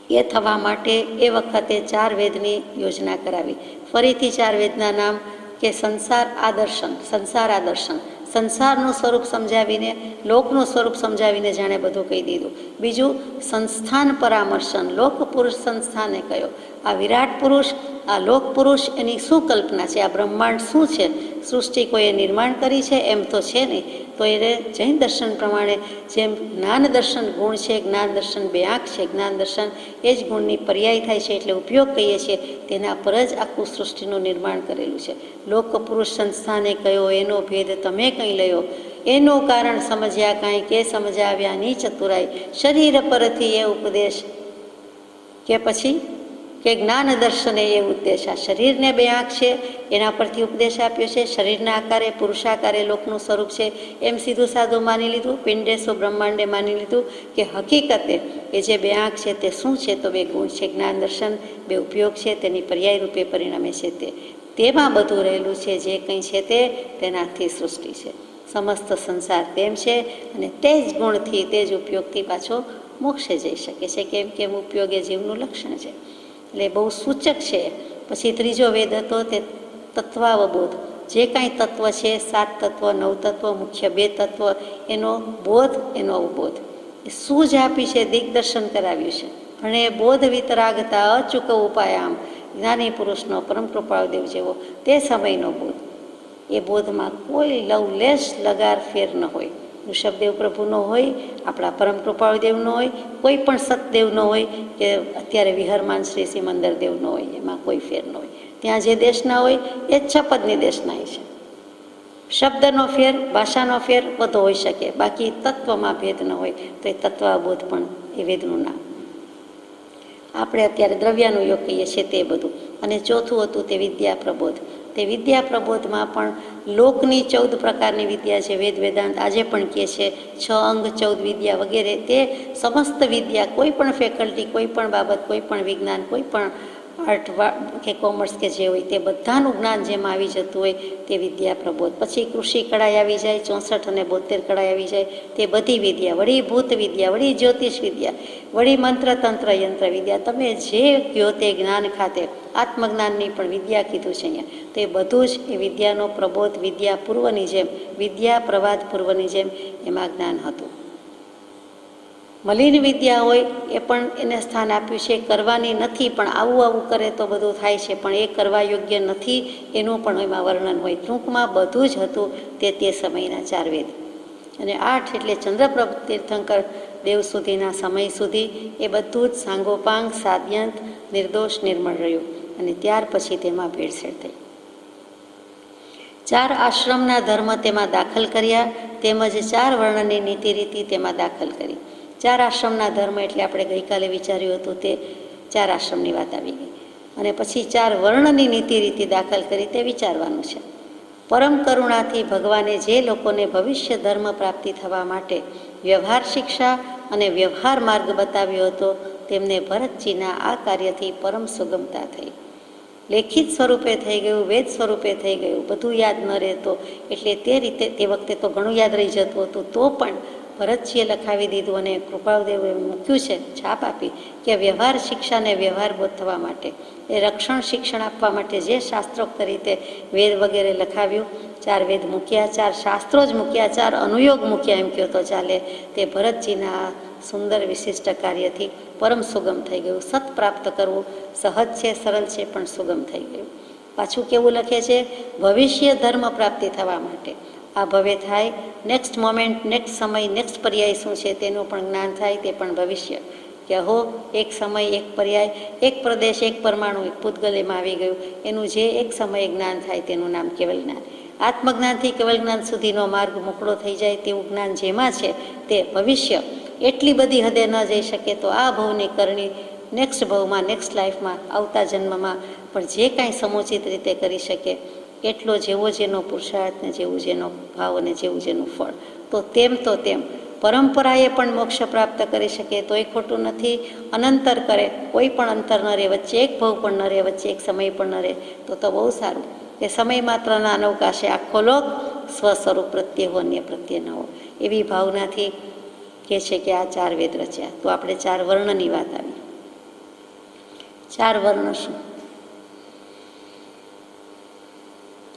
એ થવા માટે એ વખતે 4 વેદની યોજના કરાવી. ફરીથી 4 વેદના નામ કે સંસાર આદર્શન, સંસાર આદર્શન, સંસારનું સ્વરૂપ સમજાવીને, લોકનું સ્વરૂપ સમજાવીને જાણે બધું કહી દીધું. બીજું સંસ્થાન પરામર્શન, લોક પુરુષ સંસ્થાને કયો. આ વિરાટ પુરુષ, આ લોક પુરુષ, એની શું કલ્પના છે? આ બ્રહ્માંડ શું છે? સૃષ્ટિ કોઈએ નિર્માણ કરી છે એમ તો છે નહીં. તો એ જૈન દર્શન પ્રમાણે જેમ જ્ઞાન દર્શન ગુણ છે, જ્ઞાન દર્શન 2 આંખ છે, જ્ઞાન દર્શન એ જ ગુણની પર્યાય થાય છે, એટલે ઉપયોગ કહીએ છીએ. તેના પર જ આખું સૃષ્ટિનું નિર્માણ કરેલું છે. લોક પુરુષ સંસ્થાને કયો, એનો ભેદ તમે કંઈ લયો. એનું કારણ સમજ્યા કાંઈ કે સમજાવ્યાની ચતુરાઈ, શરીર પરથી એ ઉપદેશ કે પછી કે જ્ઞાન દર્શને એ ઉદ્દેશ. આ શરીરને બે આંખ છે એના પરથી ઉપદેશ આપ્યો છે. શરીરના આકારે પુરુષાકારે લોકનું સ્વરૂપ છે એમ સીધું સાદું માની લીધું. પિંડેશો બ્રહ્માંડે માની લીધું કે હકીકતે એ જે બે આંખ છે તે શું છે? તો બે ગુણ છે, જ્ઞાન દર્શન, બે ઉપયોગ છે, તેની પર્યાય રૂપે પરિણમે છે તેમાં બધું રહેલું છે. જે કંઈ છે તેનાથી સૃષ્ટિ છે, સમસ્ત સંસાર તેમ છે. અને તે જ ગુણથી, તે જ ઉપયોગથી પાછો મોક્ષે જઈ શકે છે. કેમ કેમ ઉપયોગ એ જીવનું લક્ષણ છે, એટલે બહુ સૂચક છે. પછી ત્રીજો વેદ હતો તે તત્વાવબોધ. જે કાંઈ તત્વ છે, 7 તત્વ 9 તત્વ, મુખ્ય 2 તત્વ, એનો બોધ, એનો અવબોધ, એ સૂઝ આપી છે, દિગ્દર્શન કરાવ્યું છે. અને બોધ વિતરાગતા અચૂક ઉપાયામ, જ્ઞાની પુરુષનો પરમ કૃપાળદેવ જેવો તે સમયનો બોધ. એ બોધમાં કોઈ લવલેશ લગાર ફેર ન હોય. ઋષભદેવ પ્રભુનો હોય, આપણા પરમ કૃપાળદેવનો હોય, કોઈ પણ સતદેવનો હોય કે અત્યારે વિહરમાન શ્રી સિમંદર દેવનો હોય, એમાં કોઈ ફેર ન હોય. ત્યાં જે દેશના હોય એ જ છપદની દેશના છે. શબ્દનો ફેર, ભાષાનો ફેર બધો હોઈ શકે, બાકી તત્વમાં ભેદ ન હોય. તો એ તત્વબોધ પણ એ વેદનું નામ. આપણે અત્યારે દ્રવ્યાનું યોગ કહીએ છીએ તે બધું. અને ચોથું હતું તે વિદ્યા પ્રબોધ. તે વિદ્યા પ્રબોધમાં પણ લોકની 14 પ્રકારની વિદ્યા છે. વેદ વેદાંત આજે પણ કહે છે 6 અંગ 14 વિદ્યા વગેરે. તે સમસ્ત વિદ્યા, કોઈ પણ ફેકલ્ટી, કોઈ પણ બાબત, કોઈ પણ વિજ્ઞાન, કોઈ પણ આર્ટ કે કોમર્સ કે જે હોય તે બધાનું જ્ઞાન જેમાં આવી જતું હોય તે વિદ્યા પ્રબોધ. પછી કૃષિ કળાઈ આવી જાય, 64 અને 72 કળાઈ આવી જાય. તે બધી વિદ્યા, વળી ભૂત વિદ્યા, વળી જ્યોતિષ વિદ્યા, વળી મંત્ર તંત્ર યંત્ર વિદ્યા, તમે જે કહો તે જ્ઞાન ખાતે આત્મજ્ઞાનની પણ વિદ્યા કીધું છે અહીંયા. તો એ બધું જ એ વિદ્યાનો પ્રબોધ, વિદ્યા પૂર્વની જેમ, વિદ્યા પ્રવાદ પૂર્વની જેમ એમાં જ્ઞાન હતું. મલિન વિદ્યા હોય એ પણ એને સ્થાન આપ્યું છે. કરવાની નથી, પણ આવું આવું કરે તો બધું થાય છે, પણ એ કરવા યોગ્ય નથી એનું પણ એમાં વર્ણન હોય. ટૂંકમાં બધું જ હતું તે સમયના 4 વેદ. અને 8 એટલે ચંદ્રપ્રભ તીર્થંકર દેવ સુધીના સમય સુધી એ બધું જ સાંગોપાંગ, સાદ્યંત, નિર્દોષ, નિર્મળ રહ્યું. અને ત્યાર પછી તેમાં ભેળસેળ થઈ. 4 આશ્રમના ધર્મ તેમાં દાખલ કર્યા, તેમજ 4 વર્ણની નીતિ રીતિ તેમાં દાખલ કરી. 4 આશ્રમના ધર્મ એટલે આપણે ગઈકાલે વિચાર્યું હતું તે 4 આશ્રમની વાત આવી ગઈ. અને પછી 4 વર્ણની નીતિ રીતિ દાખલ કરી તે વિચારવાનું છે. પરમ કરુણાથી ભગવાને જે લોકોને ભવિષ્ય ધર્મ પ્રાપ્તિ થવા માટે વ્યવહાર શિક્ષા અને વ્યવહાર માર્ગ બતાવ્યો હતો, તેમને ભરતજીના આ કાર્યથી પરમ સુગમતા થઈ. લેખિત સ્વરૂપે થઈ ગયું, વેદ સ્વરૂપે થઈ ગયું, બધું યાદ ન રહેતો. એટલે તે રીતે તે વખતે તો ઘણું યાદ રહી જતું હતું, તો પણ ભરતજીએ લખાવી દીધું. અને કૃપાળદેવે મૂક્યું છે, છાપ આપી કે વ્યવહાર શિક્ષાને વ્યવહારબોધ થવા માટે, એ રક્ષણ શિક્ષણ આપવા માટે જે શાસ્ત્રોક્ત રીતે વેદ વગેરે લખાવ્યું, 4 વેદ મૂક્યા, 4 શાસ્ત્રો જ મૂક્યા, 4 અનુયોગ મૂક્યા એમ કહો તો ચાલે. તે ભરતજીના સુંદર વિશિષ્ટ કાર્યથી પરમ સુગમ થઈ ગયું. સત પ્રાપ્ત કરવું સહજ છે, સરળ છે, પણ સુગમ થઈ ગયું. પાછું કેવું લખે છે? ભવિષ્ય ધર્મ પ્રાપ્તિ થવા માટે આ ભવે થાય, નેક્સ્ટ મોમેન્ટ, નેક્સ્ટ સમય, નેક્સ્ટ પર્યાય શું છે તેનું પણ જ્ઞાન થાય, તે પણ ભવિષ્ય. કે હો, એક સમય, એક પર્યાય, એક પ્રદેશ, એક પરમાણુ, એક પૂતગલ એમાં આવી ગયું. એનું જે એક સમયે જ્ઞાન થાય તેનું નામ કેવલ જ્ઞાન. આત્મજ્ઞાનથી કેવલ જ્ઞાન સુધીનો માર્ગ મોકળો થઈ જાય તેવું જ્ઞાન જેમાં છે તે ભવિષ્ય એટલી બધી હદે ન જઈ શકે તો આ ભવની કરણી નેક્સ્ટ ભવમાં, નેક્સ્ટ લાઈફમાં, આવતા જન્મમાં પણ જે કાંઈ સમુચિત રીતે કરી શકે એટલો જેવો જેનો પુરુષાર્થ ને જેવું જેનો ભાવ અને જેવું જેનું ફળ, તો તેમ પરંપરાએ પણ મોક્ષ પ્રાપ્ત કરી શકે તોય ખોટું નથી. અનંતર કરે, કોઈ પણ અંતર ન રહે, વચ્ચે એક ભવ પણ ન રહે, વચ્ચે એક સમય પણ ન રહે, તો બહુ સારું. કે સમય માત્રના અનવકાશે આખો લોક સ્વસ્વરૂપ પ્રત્યે હો, અન્ય પ્રત્યે ન હો, એવી ભાવનાથી કહે છે કે આ 4 વેદ રચ્યા. તો આપણે 4 વર્ણની વાત આવી. 4 વર્ણ શું?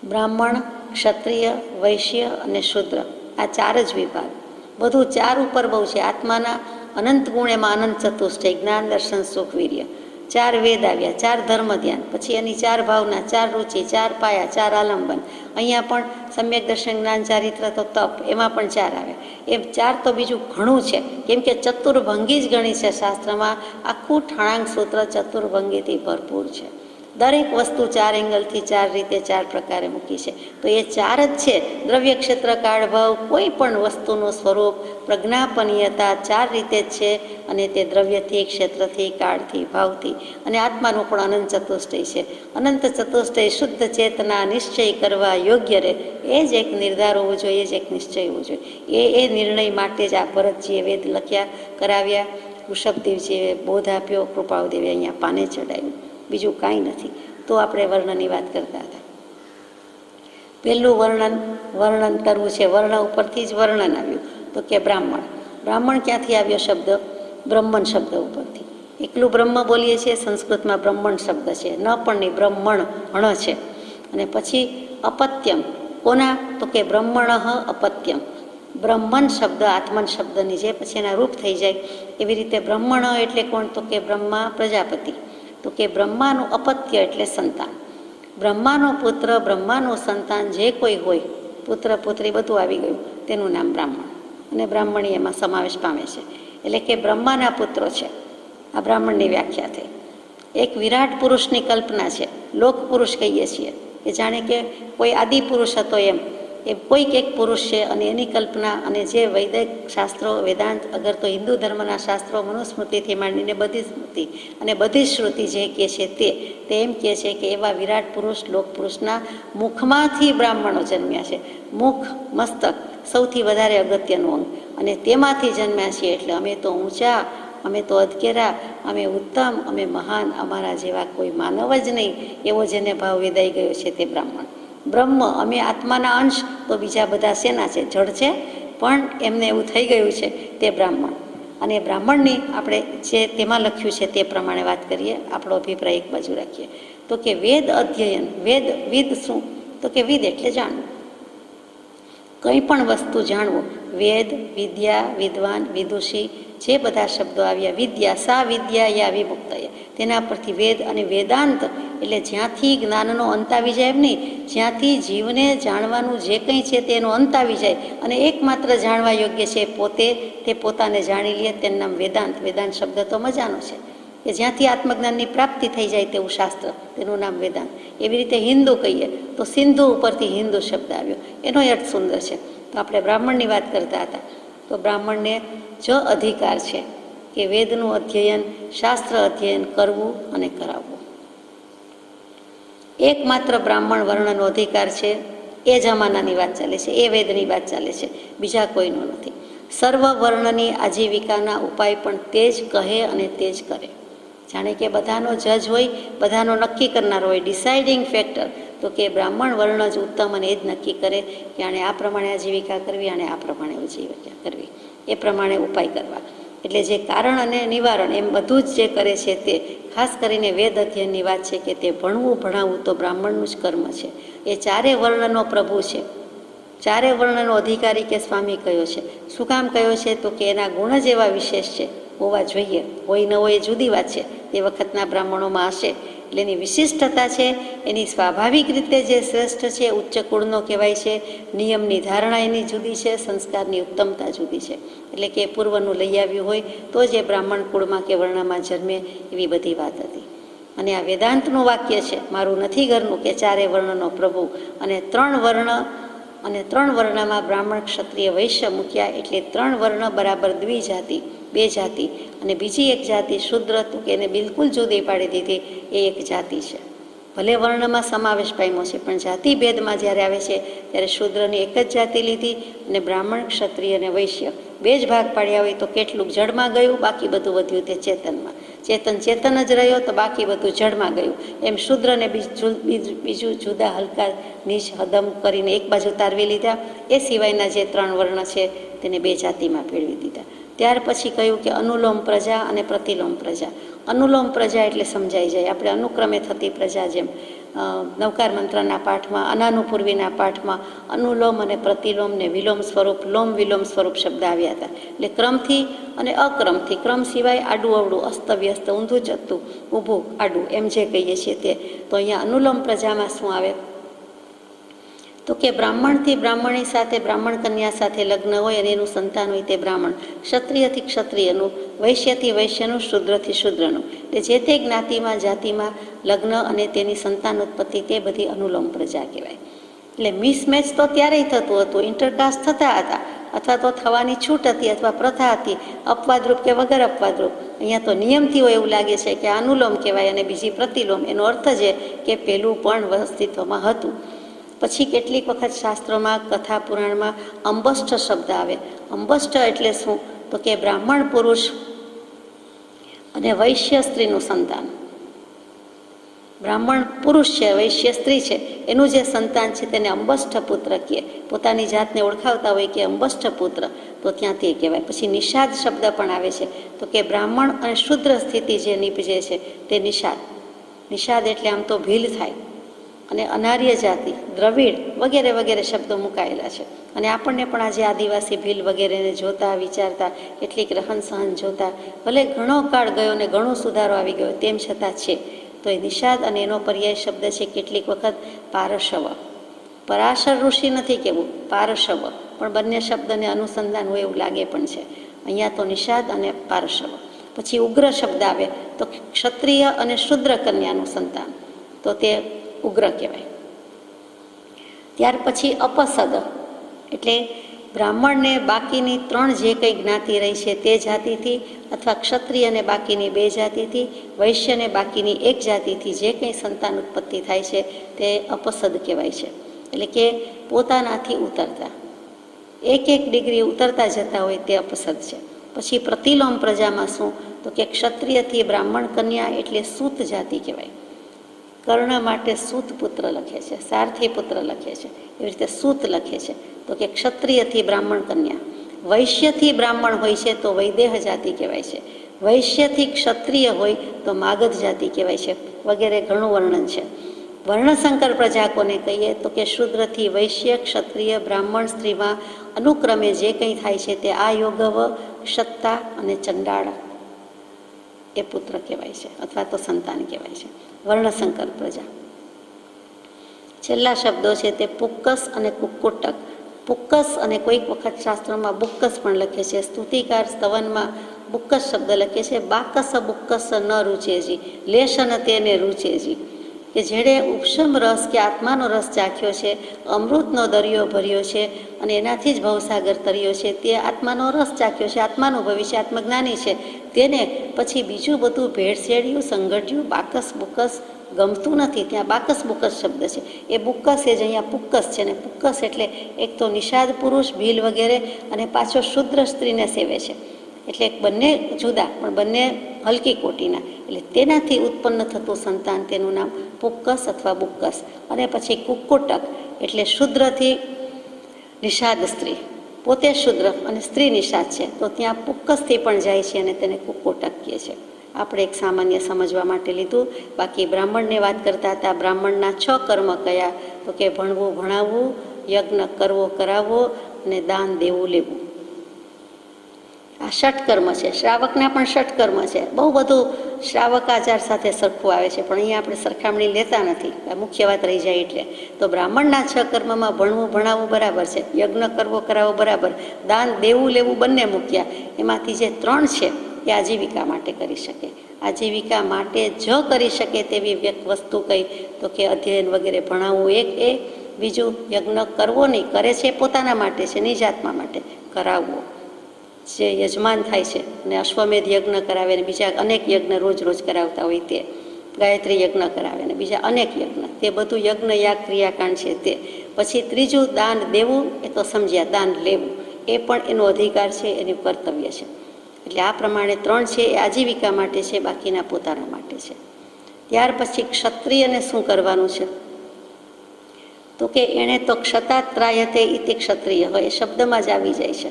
બ્રાહ્મણ, ક્ષત્રિય, વૈશ્ય અને શૂદ્ર, આ 4 જ વિભાગ. બધું 4 ઉપર બહુ છે. આત્માના અનંત ગુણ, એમાં અનંત ચતુષ્ટય, જ્ઞાન, દર્શન, સુખ, વીર્ય. 4 વેદ આવ્યા, 4 ધર્મ ધ્યાન, પછી એની 4 ભાવના, 4 રૂચિ, 4 પાયા, 4 આલંબન. અહીંયા પણ સમ્યક દર્શન, જ્ઞાન, ચારિત્ર તો તપ, એમાં પણ 4 આવ્યા. એમ 4 તો બીજું ઘણું છે, કેમ કે ચતુર્ભંગી જ ગણી છે શાસ્ત્રમાં. આખું ઠાણાંગ સૂત્ર ચતુર્ભંગીથી ભરપૂર છે. દરેક વસ્તુ 4 એંગલથી 4 રીતે 4 પ્રકારે મૂકી છે. તો એ 4 જ છે. દ્રવ્ય, ક્ષેત્ર, કાળ, ભાવ, કોઈ પણ વસ્તુનું સ્વરૂપ, પ્રજ્ઞાપનીયતા 4 રીતે જ છે. અને તે દ્રવ્યથી, ક્ષેત્રથી, કાળથી, ભાવથી, અને આત્માનું પણ અનંત ચતુષ્ટય છે. અનંત ચતુષ્ટય શુદ્ધ ચેતના નિશ્ચય કરવા યોગ્ય રહે, એ જ એક નિર્ધાર હોવો જોઈએ, એ જ એક નિશ્ચય હોવો જોઈએ. એ નિર્ણય માટે જ આ ભરતજીએ વેદ લખ્યા, કરાવ્યા, વૃષભદેવજીએ બોધ આપ્યો, કૃપાળદેવે અહીંયા પાને ચડાવ્યું, બીજું કાંઈ નથી. તો આપણે વર્ણની વાત કરતા હતા. પહેલું વર્ણન કરવું છે. વર્ણ ઉપરથી જ વર્ણન આવ્યું. તો કે બ્રાહ્મણ. બ્રાહ્મણ ક્યાંથી આવ્યો શબ્દ? બ્રહ્મણ શબ્દ ઉપરથી. એકલું બ્રહ્મ બોલીએ છીએ, સંસ્કૃતમાં બ્રહ્મણ શબ્દ છે, ન પણ નહીં, બ્રહ્મણ હણ છે. અને પછી અપત્યમ કોના? તો કે બ્રહ્મણ અપત્યમ. બ્રહ્મણ શબ્દ આત્મન શબ્દની જે પછી એના રૂપ થઈ જાય, એવી રીતે બ્રહ્મણ એટલે કોણ? તો કે બ્રહ્મા પ્રજાપતિ. તો કે બ્રહ્માનું અપત્ય એટલે સંતાન. બ્રહ્માનો પુત્ર, બ્રહ્માનું સંતાન જે કોઈ હોય, પુત્ર પુત્રી બધું આવી ગયું, તેનું નામ બ્રાહ્મણ. અને બ્રાહ્મણી એમાં સમાવેશ પામે છે. એટલે કે બ્રહ્માના પુત્રો છે. આ બ્રાહ્મણની વ્યાખ્યા થઈ. એક વિરાટ પુરુષની કલ્પના છે. લોક પુરુષ કહીએ છીએ કે જાણે કે કોઈ આદિ પુરુષ હતો એમ, એ કોઈક એક પુરુષ છે અને એની કલ્પના. અને જે વૈદિક શાસ્ત્રો, વેદાંત, અગર તો હિન્દુ ધર્મના શાસ્ત્રો, મનુસ્મૃતિથી માંડીને બધી સ્મૃતિ અને બધી શ્રુતિ જે કહે છે તે એમ કહે છે કે એવા વિરાટ પુરુષ, લોક પુરુષના મુખમાંથી બ્રાહ્મણો જન્મ્યા છે. મુખ, મસ્તક સૌથી વધારે અગત્યનું અંગ, અને તેમાંથી જન્મ્યા છીએ. એટલે અમે તો ઊંચા, અમે તો અધકેરા, અમે ઉત્તમ, અમે મહાન, અમારા જેવા કોઈ માનવ જ નહીં, એવો જેને ભાવ વેદાઈ ગયો છે તે બ્રાહ્મણ. બ્રહ્મ, અમે આત્માના અંશ, તો બીજા બધા શેના છે? જડ છે, પણ એમને એવું થઈ ગયું છે તે બ્રાહ્મણ. અને બ્રાહ્મણની આપણે જે તેમાં લખ્યું છે તે પ્રમાણે વાત કરીએ, આપણો અભિપ્રાય એક બાજુ રાખીએ. તો કે વેદ અધ્યયન. વિદ શું? તો કે વિદ એટલે જાણવું, કંઈ પણ વસ્તુ જાણવું. વેદ, વિદ્યા, વિદ્વાન, વિદુષી, જે બધા શબ્દો આવ્યા. વિદ્યા, સા વિદ્યા યા વિમુક્તય, તેના પરથી વેદ. અને વેદાંત એટલે જ્યાંથી જ્ઞાનનો અંત આવી જાય એમ નહીં, જ્યાંથી જીવને જાણવાનું જે કંઈ છે તેનો અંત આવી જાય અને એકમાત્ર જાણવા યોગ્ય છે પોતે, તે પોતાને જાણી લે, તેનું નામ વેદાંત. વેદાંત શબ્દ તો મજાનો છે કે જ્યાંથી આત્મજ્ઞાનની પ્રાપ્તિ થઈ જાય તેવું શાસ્ત્ર, તેનું નામ વેદાંત. એવી રીતે હિન્દુ કહીએ તો સિંધુ ઉપરથી હિન્દુ શબ્દ આવ્યો, એનો અર્થ સુંદર છે. તો આપણે બ્રાહ્મણની વાત કરતા હતા. તો બ્રાહ્મણને જ અધિકાર છે કે વેદનું અધ્યયન, શાસ્ત્ર અધ્યયન કરવું અને કરાવવું. એકમાત્ર બ્રાહ્મણ વર્ણનો અધિકાર છે. એ જમાનાની વાત ચાલે છે, એ વેદની વાત ચાલે છે, બીજા કોઈનો નથી. સર્વ વર્ણની આજીવિકાના ઉપાય પણ તે જ કહે અને તે જ કરે. જાણે કે બધાનો જજ હોય, બધાનો નક્કી કરનાર હોય, ડિસાઇડિંગ ફેક્ટર. તો કે બ્રાહ્મણ વર્ણ જ ઉત્તમ, અને એ જ નક્કી કરે કે આણે આ પ્રમાણે આજીવિકા કરવી, આણે આ પ્રમાણે આજીવિકા કરવી, એ પ્રમાણે ઉપાય કરવા. એટલે જે કારણ અને નિવારણ એમ બધું જ જે કરે છે તે ખાસ કરીને વેદ અધ્યયનની વાત છે કે તે ભણવું ભણાવવું તો બ્રાહ્મણનું જ કર્મ છે. એ 4 વર્ણનો પ્રભુ છે, 4 વર્ણનો અધિકારી કે સ્વામી કયો છે. શું કામ કયો છે? તો કે એના ગુણ જ એવા વિશેષ છે, હોવા જોઈએ. હોય ન હોય એ જુદી વાત છે, તે વખતના બ્રાહ્મણોમાં હશે. એટલે એની વિશિષ્ટતા છે, એની સ્વાભાવિક રીતે જે શ્રેષ્ઠ છે, ઉચ્ચ કુળનો કહેવાય છે. નિયમની ધારણા એની જુદી છે, સંસ્કારની ઉત્તમતા જુદી છે. એટલે કે પૂર્વનું લઈ આવ્યું હોય તો જ એ બ્રાહ્મણ કુળમાં કે વર્ણમાં જન્મે, એવી બધી વાત હતી. અને આ વેદાંતનું વાક્ય છે, મારું નથી ઘરનું, કે 4 વર્ણનો પ્રભુ. અને 3 વર્ણ, અને 3 વર્ણમાં બ્રાહ્મણ, ક્ષત્રિય, વૈશ્ય મૂક્યા. એટલે 3 વર્ણ બરાબર દ્વિજાતિ, 2 જાતિ. અને બીજી એક જાતિ શુદ્ર, તો કે એને બિલકુલ જુદી પાડી દીધી, એ એક જાતિ છે. ભલે વર્ણમાં સમાવેશ પામ્યો છે, પણ જાતિ ભેદમાં જ્યારે આવે છે ત્યારે શુદ્રની એક જ જાતિ લીધી, અને બ્રાહ્મણ, ક્ષત્રિય અને વૈશ્ય 2 જ ભાગ પાડ્યા હોય તો કેટલું જડમાં ગયું, બાકી બધું વધ્યું તે ચેતનમાં. ચેતન જ રહ્યો તો બાકી બધું જડમાં ગયું. એમ શુદ્રને બીજું જુદા હલકા નીચ હદમ કરીને એક બાજુ તારવી લીધા. એ સિવાયના જે 3 વર્ણ છે તેને 2 જાતિમાં ભેળવી દીધા. ત્યાર પછી કહ્યું કે અનુલોમ પ્રજા અને પ્રતિલોમ પ્રજા. અનુલોમ પ્રજા એટલે સમજાઈ જાય, આપણે અનુક્રમે થતી પ્રજા, જેમ નવકાર મંત્રના પાઠમાં, અનાનુપૂર્વીના પાઠમાં અનુલોમ અને પ્રતિલોમ ને વિલોમ સ્વરૂપ, લોમ વિલોમ સ્વરૂપ શબ્દ આવ્યા હતા. એટલે ક્રમથી અને અક્રમથી, ક્રમ સિવાય આડું અવડું, અસ્તવ્યસ્ત, ઊંધું ચત્તું, ઊભું આડું, એમ જે કહીએ છીએ તે. તો અહીંયા અનુલોમ પ્રજામાં શું આવે? તો કે બ્રાહ્મણથી બ્રાહ્મણી સાથે, બ્રાહ્મણ કન્યા સાથે લગ્ન હોય અને એનું સંતાન હોય તે બ્રાહ્મણ, ક્ષત્રિયથી ક્ષત્રિયનું, વૈશ્યથી વૈશ્યનું, શૂદ્રથી શૂદ્રનું. એટલે જે તે જ્ઞાતિમાં જાતિમાં લગ્ન અને તેની સંતાન ઉત્પત્તિ તે બધી અનુલોમ પ્રજા કહેવાય. એટલે મિસમેચ તો ત્યારેય થતું હતું, ઇન્ટરકાસ્ટ થતા હતા, અથવા તો થવાની છૂટ હતી અથવા પ્રથા હતી, અપવાદરૂપ કે વગર અપવાદરૂપ. અહીંયા તો નિયમથી હોય એવું લાગે છે કે અનુલોમ કહેવાય અને બીજી પ્રતિલોમ. એનો અર્થ છે કે પેલું પણ અસ્તિત્વમાં હતું. પછી કેટલીક વખત શાસ્ત્રોમાં, કથા પુરાણમાં અંબષ્ઠ શબ્દ આવે. અંબષ્ઠ એટલે શું? તો કે બ્રાહ્મણ પુરુષ અને વૈશ્ય સ્ત્રીનું સંતાન. બ્રાહ્મણ પુરુષ છે, વૈશ્ય સ્ત્રી છે, એનું જે સંતાન છે તેને અંબષ્ઠ પુત્ર કહે. પોતાની જાતને ઓળખાવતા હોય કે અંબષ્ઠ પુત્ર, તો ત્યાં તે કહેવાય. પછી નિષાદ શબ્દ પણ આવે છે. તો કે બ્રાહ્મણ અને શુદ્ર સ્થિતિ જે નીપજે છે તે નિષાદ. નિષાદ એટલે આમ તો ભીલ થાય. અને અનાર્ય જાતિ, દ્રવિડ વગેરે વગેરે શબ્દો મુકાયેલા છે. અને આપણને પણ આજે આદિવાસી ભીલ વગેરેને જોતા, વિચારતા, કેટલીક રહન સહન જોતા, ભલે ઘણો કાળ ગયો ને ઘણો સુધારો આવી ગયો, તેમ છતાં છે. તો એ નિષાદ અને એનો પર્યાય શબ્દ છે કેટલીક વખત પારશવ. પરાશર ઋષિ નથી કહેવું, પારશવ. પણ બંને શબ્દને અનુસંધાન હોય એવું લાગે પણ છે. અહીંયા તો નિષાદ અને પારશવ. પછી ઉગ્ર શબ્દ આવે તો ક્ષત્રિય અને શુદ્ર કન્યાનું સંતાન, તો તે ઉગ્ર કહેવાય. ત્યાર પછી અપસદ એટલે બ્રાહ્મણને બાકીની 3 જે કંઈ જ્ઞાતિ રહી છે તે જાતિથી, અથવા ક્ષત્રિયને બાકીની 2 જાતિથી, વૈશ્યને બાકીની 1 જાતિથી જે કંઈ સંતાન ઉત્પત્તિ થાય છે તે અપસદ કહેવાય છે. એટલે કે પોતાનાથી ઉતરતા, 1 ડિગ્રી ઉતરતા જતા હોય તે અપસદ છે. પછી પ્રતિલોમ પ્રજામાં શું? તો કે ક્ષત્રિયથી બ્રાહ્મણ કન્યા એટલે સૂત જાતિ કહેવાય. કર્ણ માટે સૂત પુત્ર લખે છે, સારથી પુત્ર લખે છે, એવી રીતે સૂત લખે છે. તો કે ક્ષત્રિયથી બ્રાહ્મણ કન્યા. વૈશ્યથી બ્રાહ્મણ હોય છે તો વૈદેહ જાતિ કહેવાય છે. વૈશ્યથી ક્ષત્રિય હોય તો માગધ જાતિ કહેવાય છે, વગેરે ઘણું વર્ણન છે. વર્ણશંકર પ્રજા કોને કહીએ? તો કે શુદ્રથી વૈશ્ય, ક્ષત્રિય, બ્રાહ્મણ સ્ત્રીમાં અનુક્રમે જે કંઈ થાય છે તે આ યોગવ, ક્ષત્તા અને ચંડાળ એ પુત્ર કહેવાય છે, અથવા તો સંતાન કહેવાય છે. વર્ણશંકર પ્રજા. છેલ્લા શબ્દો છે તે પુક્કસ અને કુક્કુટક. પુક્કસ અને કોઈક વખત શાસ્ત્રોમાં બુક્કસ પણ લખે છે. સ્તુતિકાર સ્તવનમાં બુક્કસ શબ્દ લખે છે. બાકસ બુક્કસ ન રૂચેજી, લેશન તેને રૂચેજી. કે જેણે ઉપશમ રસ કે આત્માનો રસ ચાખ્યો છે, અમૃતનો દરિયો ભર્યો છે અને એનાથી જ ભવસાગર તર્યો છે, તે આત્માનો રસ ચાખ્યો છે, આત્માનુભવી છે, આત્મજ્ઞાની છે, તેને પછી બીજું બધું ભેળસેળ્યું, સંગઠ્યું, બાકસ બુક્કસ ગમતું નથી. ત્યાં બાકસ બુક્કસ શબ્દ છે. એ બુક્કસ એ જ અહીંયા પુક્કસ છે. ને પુક્કસ એટલે એક તો નિષાદ પુરુષ, ભીલ વગેરે, અને પાછો શુદ્ર સ્ત્રીને સેવે છે. એટલે બંને જુદા પણ બંને હલકી કોટીના. એટલે તેનાથી ઉત્પન્ન થતું સંતાન તેનું નામ પુક્કસ અથવા બુક્કસ. અને પછી કુક્કુટક એટલે શુદ્રથી નિષાદ સ્ત્રી, પોતે શુદ્ર અને સ્ત્રી નિષાદ છે, તો ત્યાં પુક્કસથી પણ જાય છે અને તેને કુક્કુટક કહે છે. આપણે એક સામાન્ય સમજવા માટે લીધું. બાકી બ્રાહ્મણને વાત કરતા હતા. બ્રાહ્મણના 6 કર્મ કયા? તો કે ભણવું, ભણાવવું, યજ્ઞ કરવો, કરાવવો અને દાન દેવું, લેવું. આ ષટકર્મ છે. શ્રાવકના પણ ષટકર્મ છે. બહુ બધું શ્રાવક આચાર સાથે સરખું આવે છે, પણ અહીંયા આપણે સરખામણી લેતા નથી, મુખ્ય વાત રહી જાય એટલે. તો બ્રાહ્મણના 6 કર્મમાં ભણવું, ભણાવવું બરાબર છે, યજ્ઞ કરવો, કરાવવો બરાબર, દાન દેવું, લેવું બંને મૂક્યા. એમાંથી જે 3 છે એ આજીવિકા માટે કરી શકે. આજીવિકા માટે જ કરી શકે તેવી વસ્તુ કઈ? તો કે અધ્યયન વગેરે ભણાવવું એ. બીજું યજ્ઞ કરવો નહીં, કરે છે પોતાના માટે છે, નિજ આત્મા માટે. કરાવવો, જે યજમાન થાય છે અને અશ્વમેધ યજ્ઞ કરાવે ને બીજા અનેક યજ્ઞ રોજ રોજ કરાવતા હોય તે, ગાયત્રી યજ્ઞ કરાવે ને બીજા અનેક યજ્ઞ, તે બધું યજ્ઞ યાગ ક્રિયાકાંડ છે તે. પછી ત્રીજું દાન દેવું, એ તો સમજ્યા. દાન લેવું એ પણ એનો અધિકાર છે, એનું કર્તવ્ય છે. એટલે આ પ્રમાણે 3 છે એ આજીવિકા માટે છે, બાકીના પોતાના માટે છે. ત્યાર પછી ક્ષત્રિયને શું કરવાનું છે? તો કે એણે તો ક્ષતાત્રાયતે ઇતિ ક્ષત્રિય હોય, એ શબ્દમાં જ આવી જાય છે.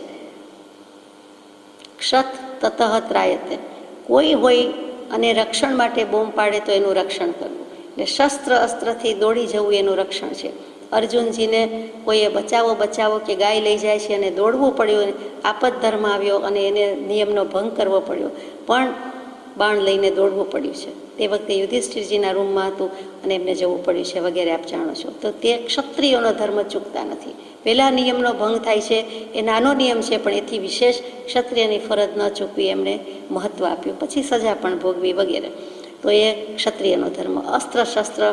ક્ષત તતઃ ત્રાયતે, કોઈ હોય અને રક્ષણ માટે બોમ્બ પાડે તો એનું રક્ષણ કરવું. એટલે શસ્ત્ર અસ્ત્રથી દોડી જવું એનું રક્ષણ છે. અર્જુનજીને કોઈએ બચાવો બચાવો કે ગાય લઈ જાય છે અને દોડવું પડ્યું, આપત ધર્મ આવ્યો અને એને નિયમનો ભંગ કરવો પડ્યો, પણ બાણ લઈને દોડવું પડ્યું છે. તે વખતે યુધિષ્ઠિરજીના રૂમમાં હતું અને એમને જવું પડ્યું છે વગેરે આપ જાણો છો. તો તે ક્ષત્રિયોનો ધર્મ ચૂકતા નથી. પહેલા નિયમનો ભંગ થાય છે એ નાનો નિયમ છે, પણ એથી વિશેષ ક્ષત્રિયની ફરજ ન ચૂકવી એમણે મહત્ત્વ આપ્યું. પછી સજા પણ ભોગવી વગેરે. તો એ ક્ષત્રિયનો ધર્મ. અસ્ત્ર શસ્ત્ર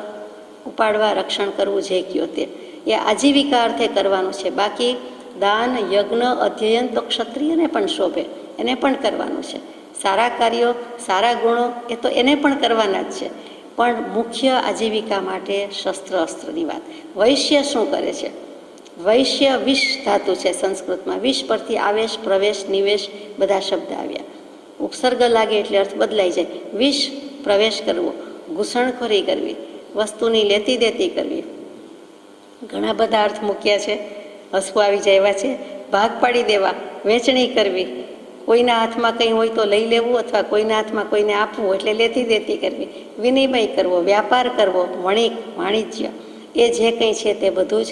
ઉપાડવા, રક્ષણ કરવું જે કયો તે એ આજીવિકા અર્થે કરવાનું છે. બાકી દાન, યજ્ઞ, અધ્યયન તો ક્ષત્રિયને પણ શોભે, એને પણ કરવાનું છે. સારા કાર્યો, સારા ગુણો એ તો એને પણ કરવાના જ છે. પણ મુખ્ય આજીવિકા માટે શસ્ત્ર અસ્ત્રની વાત. વૈશ્ય શું કરે છે? વૈશ્ય વિષ ધાતુ છે સંસ્કૃતમાં. વિષ પરથી આવેશ, પ્રવેશ, નિવેશ બધા શબ્દ આવ્યા. ઉપસર્ગ લાગે એટલે અર્થ બદલાઈ જાય. વિષ પ્રવેશ કરવો, ઘૂસણખોરી કરવી, વસ્તુની લેતી દેતી કરવી, ઘણા બધા અર્થ મૂક્યા છે. હસવું આવી જાય એવા છે. ભાગ પાડી દેવા, વહેંચણી કરવી, કોઈના હાથમાં કંઈ હોય તો લઈ લેવું અથવા કોઈના હાથમાં કોઈને આપવું એટલે લેતી દેતી કરવી, વિનિમય કરવો, વ્યાપાર કરવો, વણિક, વાણિજ્ય એ જે કંઈ છે તે બધું જ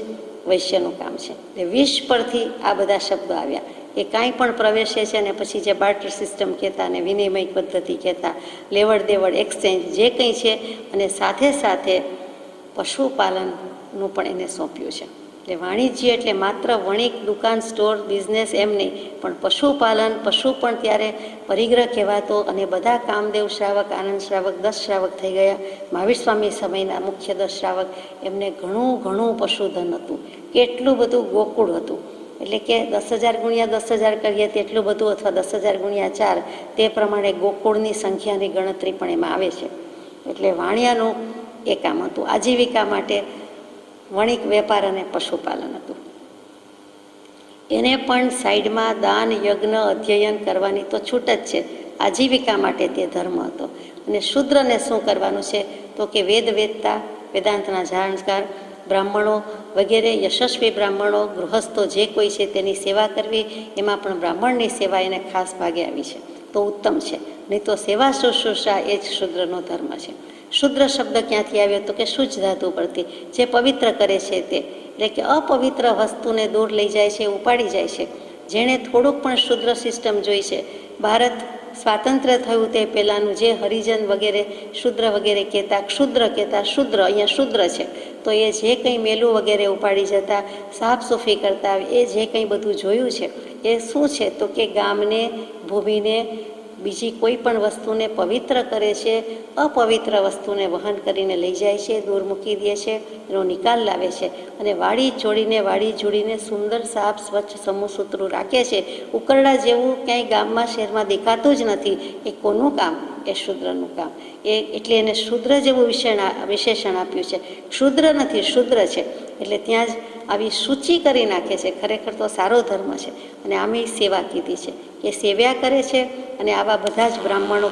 વૈશ્યનું કામ છે. એટલે વિષ પરથી આ બધા શબ્દો આવ્યા. એ કાંઈ પણ પ્રવેશે છે અને પછી જે બાર્ટર સિસ્ટમ કહેતા અને વિનિમય પદ્ધતિ કહેતા, લેવડ દેવડ, એક્સચેન્જ જે કંઈ છે, અને સાથે સાથે પશુપાલનનું પણ એને સોંપ્યું છે. એટલે વાણિજ્ય એટલે માત્ર વણિક, દુકાન, સ્ટોર, બિઝનેસ એમ નહીં, પણ પશુપાલન. પશુ પણ ત્યારે પરિગ્રહ કહેવાતો અને બધા કામદેવ શ્રાવક, આનંદ શ્રાવક, 10 શ્રાવક થઈ ગયા. મહાવીર સ્વામી સમયના મુખ્ય 10 શ્રાવક, એમને ઘણું પશુધન હતું. કેટલું બધું ગોકુળ હતું. એટલે કે 10,000 ગુણ્યા 10,000 કરીએ તેટલું બધું, અથવા 10,000 ગુણ્યા 4 તે પ્રમાણે ગોકુળની સંખ્યાની ગણતરી પણ એમાં આવે છે. એટલે વાણિયાનું એ કામ હતું. આજીવિકા માટે વણિક, વેપાર અને પશુપાલન હતું. એને પણ સાઈડમાં દાન, યજ્ઞ, અધ્યયન કરવાની તો છૂટ જ છે. આજીવિકા માટે તે ધર્મ હતો. અને શૂદ્રને શું કરવાનું છે? તો કે વેદ વેદતા, વેદાંતના જાણકાર, બ્રાહ્મણો વગેરે, યશસ્વી બ્રાહ્મણો, ગૃહસ્થો જે કોઈ છે તેની સેવા કરવી. એમાં પણ બ્રાહ્મણની સેવા એને ખાસ ભાગે આવી છે તો ઉત્તમ છે. નહીં તો સેવા શુશ્રૂષા એ જ શૂદ્રનો ધર્મ છે. શુદ્ર શબ્દ ક્યાંથી આવ્યો? તો કે શુચ ધાતુ પરથી, જે પવિત્ર કરે છે તે. એટલે કે અપવિત્ર વસ્તુને દૂર લઈ જાય છે, ઉપાડી જાય છે. જેણે થોડુંક પણ શુદ્ર સિસ્ટમ જોઈ છે, ભારત સ્વાતંત્ર્ય થયું તે પહેલાંનું જે હરિજન વગેરે શુદ્ર વગેરે કહેતા, ક્ષુદ્ર કહેતા, શુદ્ર અહીંયા શુદ્ર છે. તો એ જે કંઈ મેલું વગેરે ઉપાડી જતા, સાફ સૂફી કરતા, એ જે કંઈ બધું જોયું છે એ શું છે? તો કે ગામને, ભૂમિને, બીજી કોઈ પણ વસ્તુને પવિત્ર કરે છે. અપવિત્ર વસ્તુને વહન કરીને લઈ જાય છે, દૂર મૂકી દે છે, એનો નિકાલ લાવે છે. અને વાડી ચોડીને, વાડી જોડીને સુંદર, સાફ, સ્વચ્છ, સમૂહસૂત્રું રાખે છે. ઉકરડા જેવું ક્યાંય ગામમાં, શહેરમાં દેખાતું જ નથી. એ કોનું કામ? એ શૂદ્રનું કામ. એટલે એને શૂદ્ર જેવું વિશેષણ આપ્યું છે. ક્ષુદ્ર નથી, શૂદ્ર છે. એટલે ત્યાં જ આવી સૂચિ કરી નાખે છે. ખરેખર તો સારો ધર્મ છે. અને આમે સેવા કીધી છે કે સેવ્યા કરે છે. અને આવા બધા જ બ્રાહ્મણો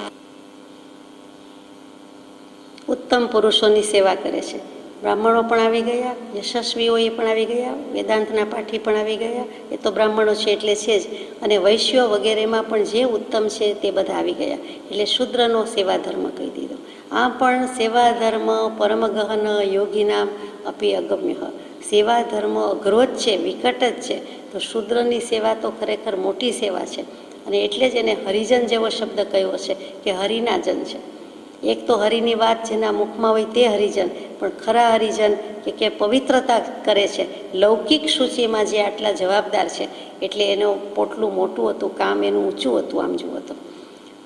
ઉત્તમ પુરુષોની સેવા કરે છે. બ્રાહ્મણો પણ આવી ગયા, યશસ્વીઓ એ પણ આવી ગયા, વેદાંતના પાઠી પણ આવી ગયા. એ તો બ્રાહ્મણો છે એટલે છે જ. અને વૈશ્યો વગેરેમાં પણ જે ઉત્તમ છે તે બધા આવી ગયા. એટલે શૂદ્રનો સેવા ધર્મ કહી દીધો. આ પણ સેવા ધર્મ પરમ ગહન યોગીનામ અપી અગમ્ય. સેવા ધર્મ અઘરો જ છે, વિકટ જ છે. તો શૂદ્રની સેવા તો ખરેખર મોટી સેવા છે. અને એટલે જ એને હરિજન જેવો શબ્દ કયો છે કે હરિના જન છે. એક તો હરિની વાત જેના મુખમાં હોય તે હરિજન, પણ ખરા હરિજન કે પવિત્રતા કરે છે. લૌકિક સૂચિમાં જે આટલા જવાબદાર છે એટલે એનું પોટલું મોટું હતું, કામ એનું ઊંચું હતું. આમ જુઓ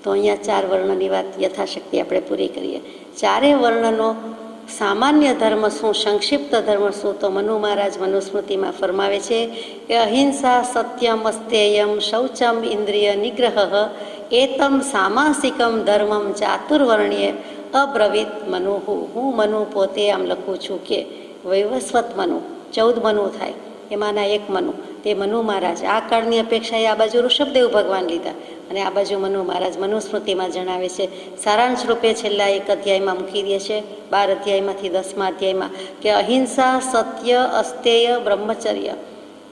તો અહીંયા 4 વર્ણની વાત યથાશક્તિ આપણે પૂરી કરીએ. 4 વર્ણનો સામાન્ય ધર્મ શું, સંક્ષિપ્ત ધર્મ શું? તો મનુ મહારાજ મનુસ્મૃતિમાં ફરમાવે છે કે અહિંસા, સત્યમ, અસ્તેયમ, શૌચમ, ઇન્દ્રિય નિગ્રહ, એતમ સામાસિકમ ધર્મમ ચાતુર્વર્ણ્ય અબ્રવીત મનુહુ. હું મનુ પોતે આમ લખું છું કે વૈવસ્વત મનુ, 14 મનુ થાય, એમાંના એક મનુ, તે મનુ મહારાજ. આ કાળની અપેક્ષાએ આ બાજુ ઋષભદેવ ભગવાન લીધા અને આ બાજુ મનુ મહારાજ મનુસ્મૃતિમાં જણાવે છે. સારાંશ રૂપે છેલ્લા એક અધ્યાયમાં મૂકી દે છે, 12 અધ્યાયમાંથી 10મા અધ્યાયમાં, કે અહિંસા, સત્ય, અસ્તેય, બ્રહ્મચર્ય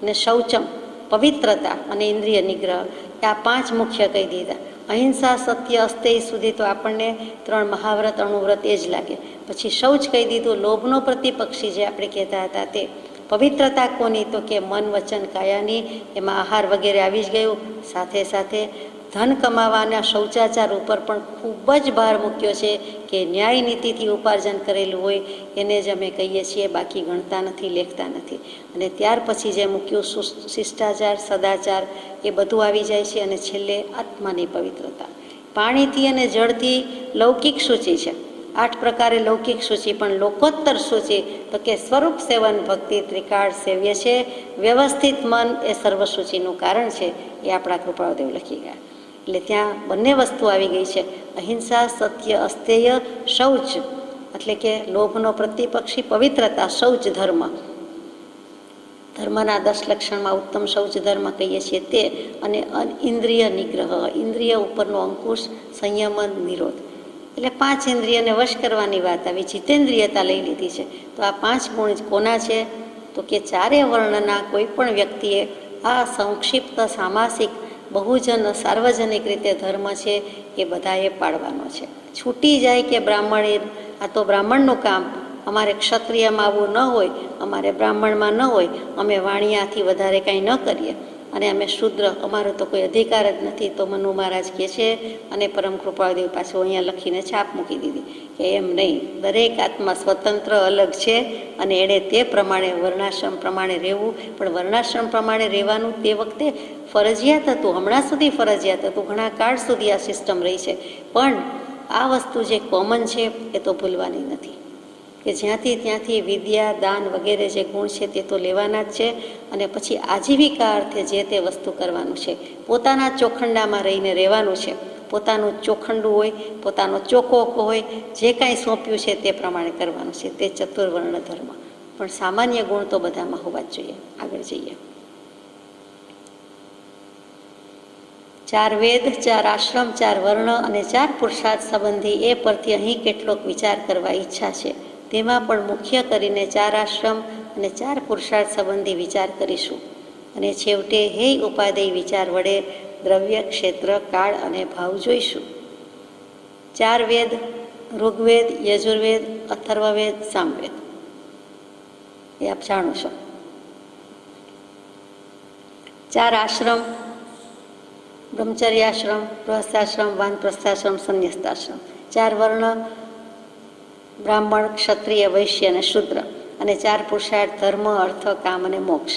ને શૌચમ, પવિત્રતા અને ઇન્દ્રિય નિગ્રહ, આ 5 મુખ્ય કહી દીધા. અહિંસા, સત્ય, અસ્તેય સુધી તો આપણને 3 મહાવ્રત, અણુવ્રત એ જ લાગે. પછી શૌચ કહી દીધું, લોભનો પ્રતિપક્ષી જે આપણે કહેતા હતા તે. પવિત્રતા કોની? તો કે મન, વચન, કાયાની. એમાં આહાર વગેરે આવી જ ગયું. સાથે સાથે ધન કમાવાના શૌચાચાર ઉપર પણ ખૂબ જ ભાર મૂક્યો છે કે ન્યાય નીતિથી ઉપાર્જન કરેલું હોય એને જ અમે કહીએ છીએ, બાકી ગણતા નથી, લેખતા નથી. અને ત્યાર પછી જે મૂક્યું શિષ્ટાચાર, સદાચાર, એ બધું આવી જાય છે. અને છેલ્લે આત્માની પવિત્રતા. પાણીથી અને જળથી લૌકિક સૂચિ છે, 8 પ્રકારે લૌકિક સૂચિ, પણ લોકોત્તર સૂચિ તો કે સ્વરૂપ સેવન ભક્તિ ત્રિકાળ સેવ્ય છે, વ્યવસ્થિત મન એ સર્વસૂચિનું કારણ છે. એ આપણા કૃપાળદેવ લખી ગયા. એટલે ત્યાં બંને વસ્તુ આવી ગઈ છે, અહિંસા, સત્ય, અસ્તેય, શૌચ એટલે કે લોભનો પ્રતિપક્ષી, પવિત્રતા, શૌચ ધર્મ. ધર્મના 10 લક્ષણમાં ઉત્તમ શૌચ ધર્મ કહીએ છીએ તે, અને ઇન્દ્રિય નિગ્રહ, ઇન્દ્રિય ઉપરનો અંકુશ, સંયમન, નિરોધ. એટલે 5 ઇન્દ્રિયને વશ કરવાની વાત આવી, જીતેન્દ્રિયતા લઈ લીધી છે. તો આ 5 ગુણ કોના છે? તો કે 4 વર્ણના કોઈ પણ વ્યક્તિએ આ સંક્ષિપ્ત સામાસિક બહુજન સાર્વજનિક રીતે ધર્મ છે એ બધાએ પાળવાનો છે. છૂટી જાય કે બ્રાહ્મણે, આ તો બ્રાહ્મણનું કામ, અમારે ક્ષત્રિયમાં આવું ન હોય, અમારે બ્રાહ્મણમાં ન હોય, અમે વાણિયાથી વધારે કાંઈ ન કરીએ, અને અમે શુદ્ર, અમારો તો કોઈ અધિકાર જ નથી. તો મનુ મહારાજ કહે છે, અને પરમ કૃપાળદેવ પાછું અહીંયા લખીને છાપ મૂકી દીધી કે એમ નહીં, દરેક આત્મા સ્વતંત્ર અલગ છે, અને એણે તે પ્રમાણે વર્ણાશ્રમ પ્રમાણે રહેવું. પણ વર્ણાશ્રમ પ્રમાણે રહેવાનું તે વખતે ફરજિયાત હતું, હમણાં સુધી ફરજિયાત હતું, ઘણા કાળ સુધી આ સિસ્ટમ રહી છે. પણ આ વસ્તુ જે કોમન છે એ તો ભૂલવાની નથી, કે જ્યાંથી ત્યાંથી વિદ્યા, દાન વગેરે જે ગુણ છે તે તો લેવાના જ છે. અને પછી આજીવિકા અર્થે જે તે વસ્તુ કરવાનું છે, પોતાના ચોખંડામાં રહીને રહેવાનું છે. પોતાનું ચોખંડું હોય, પોતાનો ચોકો હોય, જે કાંઈ સોંપ્યું છે તે પ્રમાણે કરવાનું છે. તે ચતુર્વર્ણ ધર્મ. પણ સામાન્ય ગુણ તો બધામાં હોવા જ જોઈએ. આગળ જઈએ. 4 વેદ, 4 આશ્રમ, 4 વર્ણ અને 4 પુરુષાર્થ સંબંધી એ પરથી અહીં કેટલોક વિચાર કરવા ઈચ્છા છે. તેમાં પણ મુખ્ય કરીને 4 આશ્રમ અને 4 પુરુષાર્થ સંબંધી વિચાર કરીશું. અને છેવટે હે ઉપાદેય વિચાર વડે દ્રવ્ય, ક્ષેત્ર, કાળ અને ભાવ જોઈશું. 4 વેદ, ઋગ્વેદ, યજુર્વેદ, અથર્વવેદ, સામવેદ, એ આપ જાણો છો. 4 આશ્રમ, બ્રહ્મચર્યાશ્રમ, ગૃહસ્થાશ્રમ, વાનપ્રસ્થાશ્રમ, સંન્યસ્તાશ્રમ. 4 વર્ણ, બ્રાહ્મણ, ક્ષત્રિય, વૈશ્ય અને શુદ્ર. અને 4 પુરુષાર્થ, ધર્મ, અર્થ, કામ અને મોક્ષ.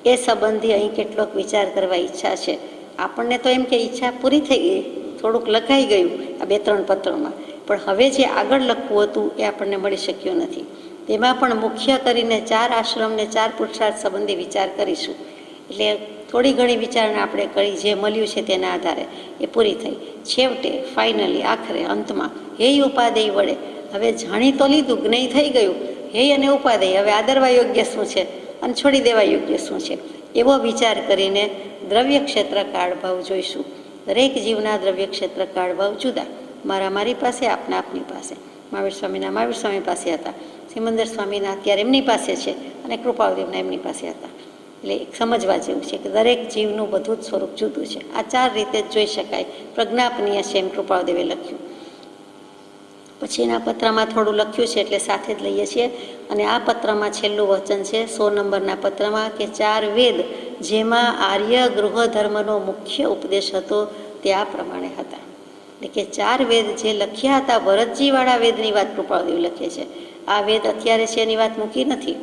એ સંબંધી અહીં કેટલોક વિચાર કરવા ઈચ્છા છે. આપણને તો એમ કે ઈચ્છા પૂરી થઈ ગઈ, થોડુંક લખાઈ ગયું આ 2-3 પત્રોમાં, પણ હવે જે આગળ લખવું હતું એ આપણને મળી શક્યું નથી. તેમાં પણ મુખ્ય કરીને 4 આશ્રમને 4 પુરુષાર્થ સંબંધી વિચાર કરીશું. એટલે થોડી ઘણી વિચારણા આપણે કરી, જે મળ્યું છે તેના આધારે એ પૂરી થઈ. છેવટે ફાઇનલી આખરે અંતમાં હે ઉપાદેય વડે, હવે જાણી તો લીધું, જ્ઞેય થઈ ગયું, હે અને ઉપાદેય, હવે આદરવા યોગ્ય શું છે અને છોડી દેવા યોગ્ય શું છે, એવો વિચાર કરીને દ્રવ્ય ક્ષેત્ર કાળ ભાવ જોઈશું. દરેક જીવના દ્રવ્ય ક્ષેત્ર કાળ ભાવ જુદા. મારી પાસે, આપના આપની પાસે, મહાવીર સ્વામીના મહાવીર સ્વામી પાસે હતા, સિમંદર સ્વામીના અત્યારે એમની પાસે છે, અને કૃપાળદેવના એમની પાસે હતા. એટલે સમજવા જેવું છે કે દરેક જીવનું બધું જ સ્વરૂપ જુદું છે. આ 4 રીતે જ જોઈ શકાય. પ્રજ્ઞાપનીય છે એમ કૃપાળદેવે લખ્યું. પછી એના પત્રમાં થોડું લખ્યું છે એટલે સાથે જ લઈએ છીએ. અને આ પત્રમાં છેલ્લું વચન છે 100 નંબરના પત્રમાં, કે 4 વેદ જેમાં આર્ય ગૃહ ધર્મનો મુખ્ય ઉપદેશ હતો તે આ પ્રમાણે હતા. એટલે કે 4 વેદ જે લખ્યા હતા, ભરતજીવાળા વેદની વાત કૃપાળદેવ લખે છે. આ વેદ અત્યારે છે એની વાત મૂકી નથી.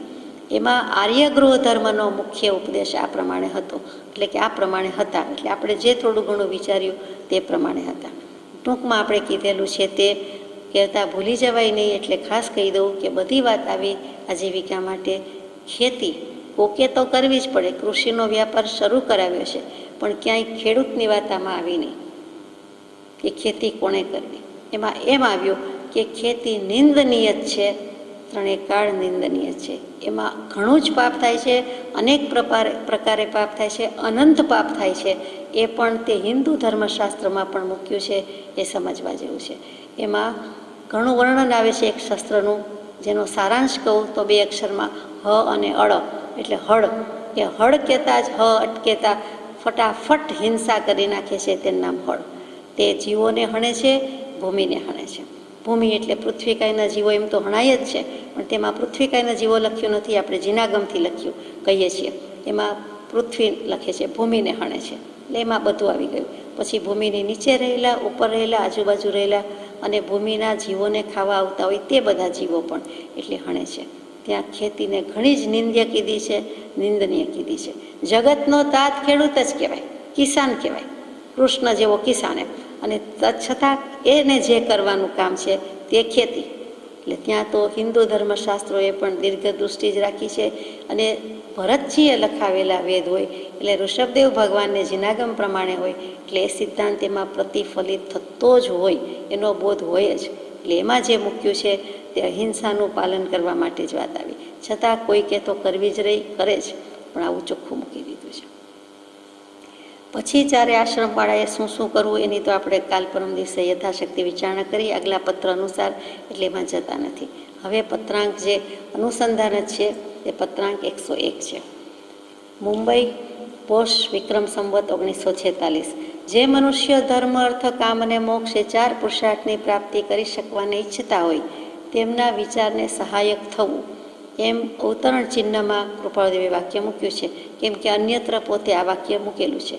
એમાં આર્ય ગૃહ ધર્મનો મુખ્ય ઉપદેશ આ પ્રમાણે હતો. એટલે કે આ પ્રમાણે હતા, એટલે આપણે જે થોડું ઘણું વિચાર્યું તે પ્રમાણે હતા. ટૂંકમાં આપણે કીધેલું છે તે કહેતા ભૂલી જવાય નહીં, એટલે ખાસ કહી દઉં કે બધી વાત આવી આજીવિકા માટે. ખેતી કોકે તો કરવી જ પડે, કૃષિનો વ્યાપાર શરૂ કરાવ્યો છે, પણ ક્યાંય ખેડૂતની વાત આમાં આવી નહીં કે ખેતી કોણે કરવી. એમાં એમ આવ્યું કે ખેતી નિંદનીય જ છે, 3 કાળ નિંદનીય છે. એમાં ઘણું જ પાપ થાય છે, અનેક પ્રકારે પાપ થાય છે, અનંત પાપ થાય છે. એ પણ તે હિન્દુ ધર્મશાસ્ત્રમાં પણ મૂક્યું છે, એ સમજવા જેવું છે. એમાં ઘણું વર્ણન આવે છે એક શસ્ત્રનું, જેનો સારાંશ કહું તો 2 અક્ષરમાં હ અને અળ. એટલે હળ, કે હળ કહેતા જ હ અટકેતા ફટાફટ હિંસા કરી નાખે છે, તેનું નામ હળ. તે જીવોને હણે છે, ભૂમિને હણે છે. ભૂમિ એટલે પૃથ્વીકાયના જીવો એમ તો હણાય જ છે, પણ તેમાં પૃથ્વીકાયના જીવો લખ્યું નથી, આપણે જીનાગમથી લખ્યું કહીએ છીએ. એમાં પૃથ્વી લખે છે, ભૂમિને હણે છે. એટલે એમાં બધું આવી ગયું. પછી ભૂમિની નીચે રહેલા, ઉપર રહેલા, આજુબાજુ રહેલા અને ભૂમિના જીવોને ખાવા આવતા હોય તે બધા જીવો પણ એટલે હણે છે. ત્યાં ખેતીને ઘણી જ નિંદ્ય કીધી છે, નિંદનીય કીધી છે. જગતનો તાત ખેડૂત જ કહેવાય, કિસાન કહેવાય, કૃષ્ણ જેવો કિસાન એમ. અને છતાં એને જે કરવાનું કામ છે તે ખેતી. એટલે ત્યાં તો હિન્દુ ધર્મશાસ્ત્રોએ પણ દીર્ઘદૃષ્ટિ જ રાખી છે. અને ભરતજીએ લખાવેલા વેદ હોય એટલે ઋષભદેવ ભગવાનને જીનાગમ પ્રમાણે હોય એટલે એ સિદ્ધાંત એમાં પ્રતિફલિત થતો જ હોય, એનો બોધ હોય જ. એટલે એમાં જે મૂક્યું છે તે અહિંસાનું પાલન કરવા માટે જ વાત આવી. છતાં કોઈ કે તો કરવી જ રહી, કરે જ, પણ આવું ચોખ્ખું મૂકી દીધું છે. પછી ચારે આશ્રમવાળાએ શું શું કરવું એની તો આપણે કાલ પરમ દિવસે યથાશક્તિ વિચારણા કરી આગલા પત્ર અનુસાર, એટલે એમાં જતા નથી. હવે પત્રાંક જે અનુસંધાન જ છે તે પત્રાંક 101 છે. મુંબઈ, પોષ, વિક્રમ સંવત 1946. જે મનુષ્ય ધર્મ, અર્થ, કામ અને મોક્ષ એ 4 પુરુષાર્થની પ્રાપ્તિ કરી શકવાને ઈચ્છતા હોય તેમના વિચારને સહાયક થવું, એમ અવતરણ ચિહ્નમાં કૃપાળુદેવે વાક્ય મૂક્યું છે. કેમ કે અન્યત્ર પોતે આ વાક્ય મૂકેલું છે.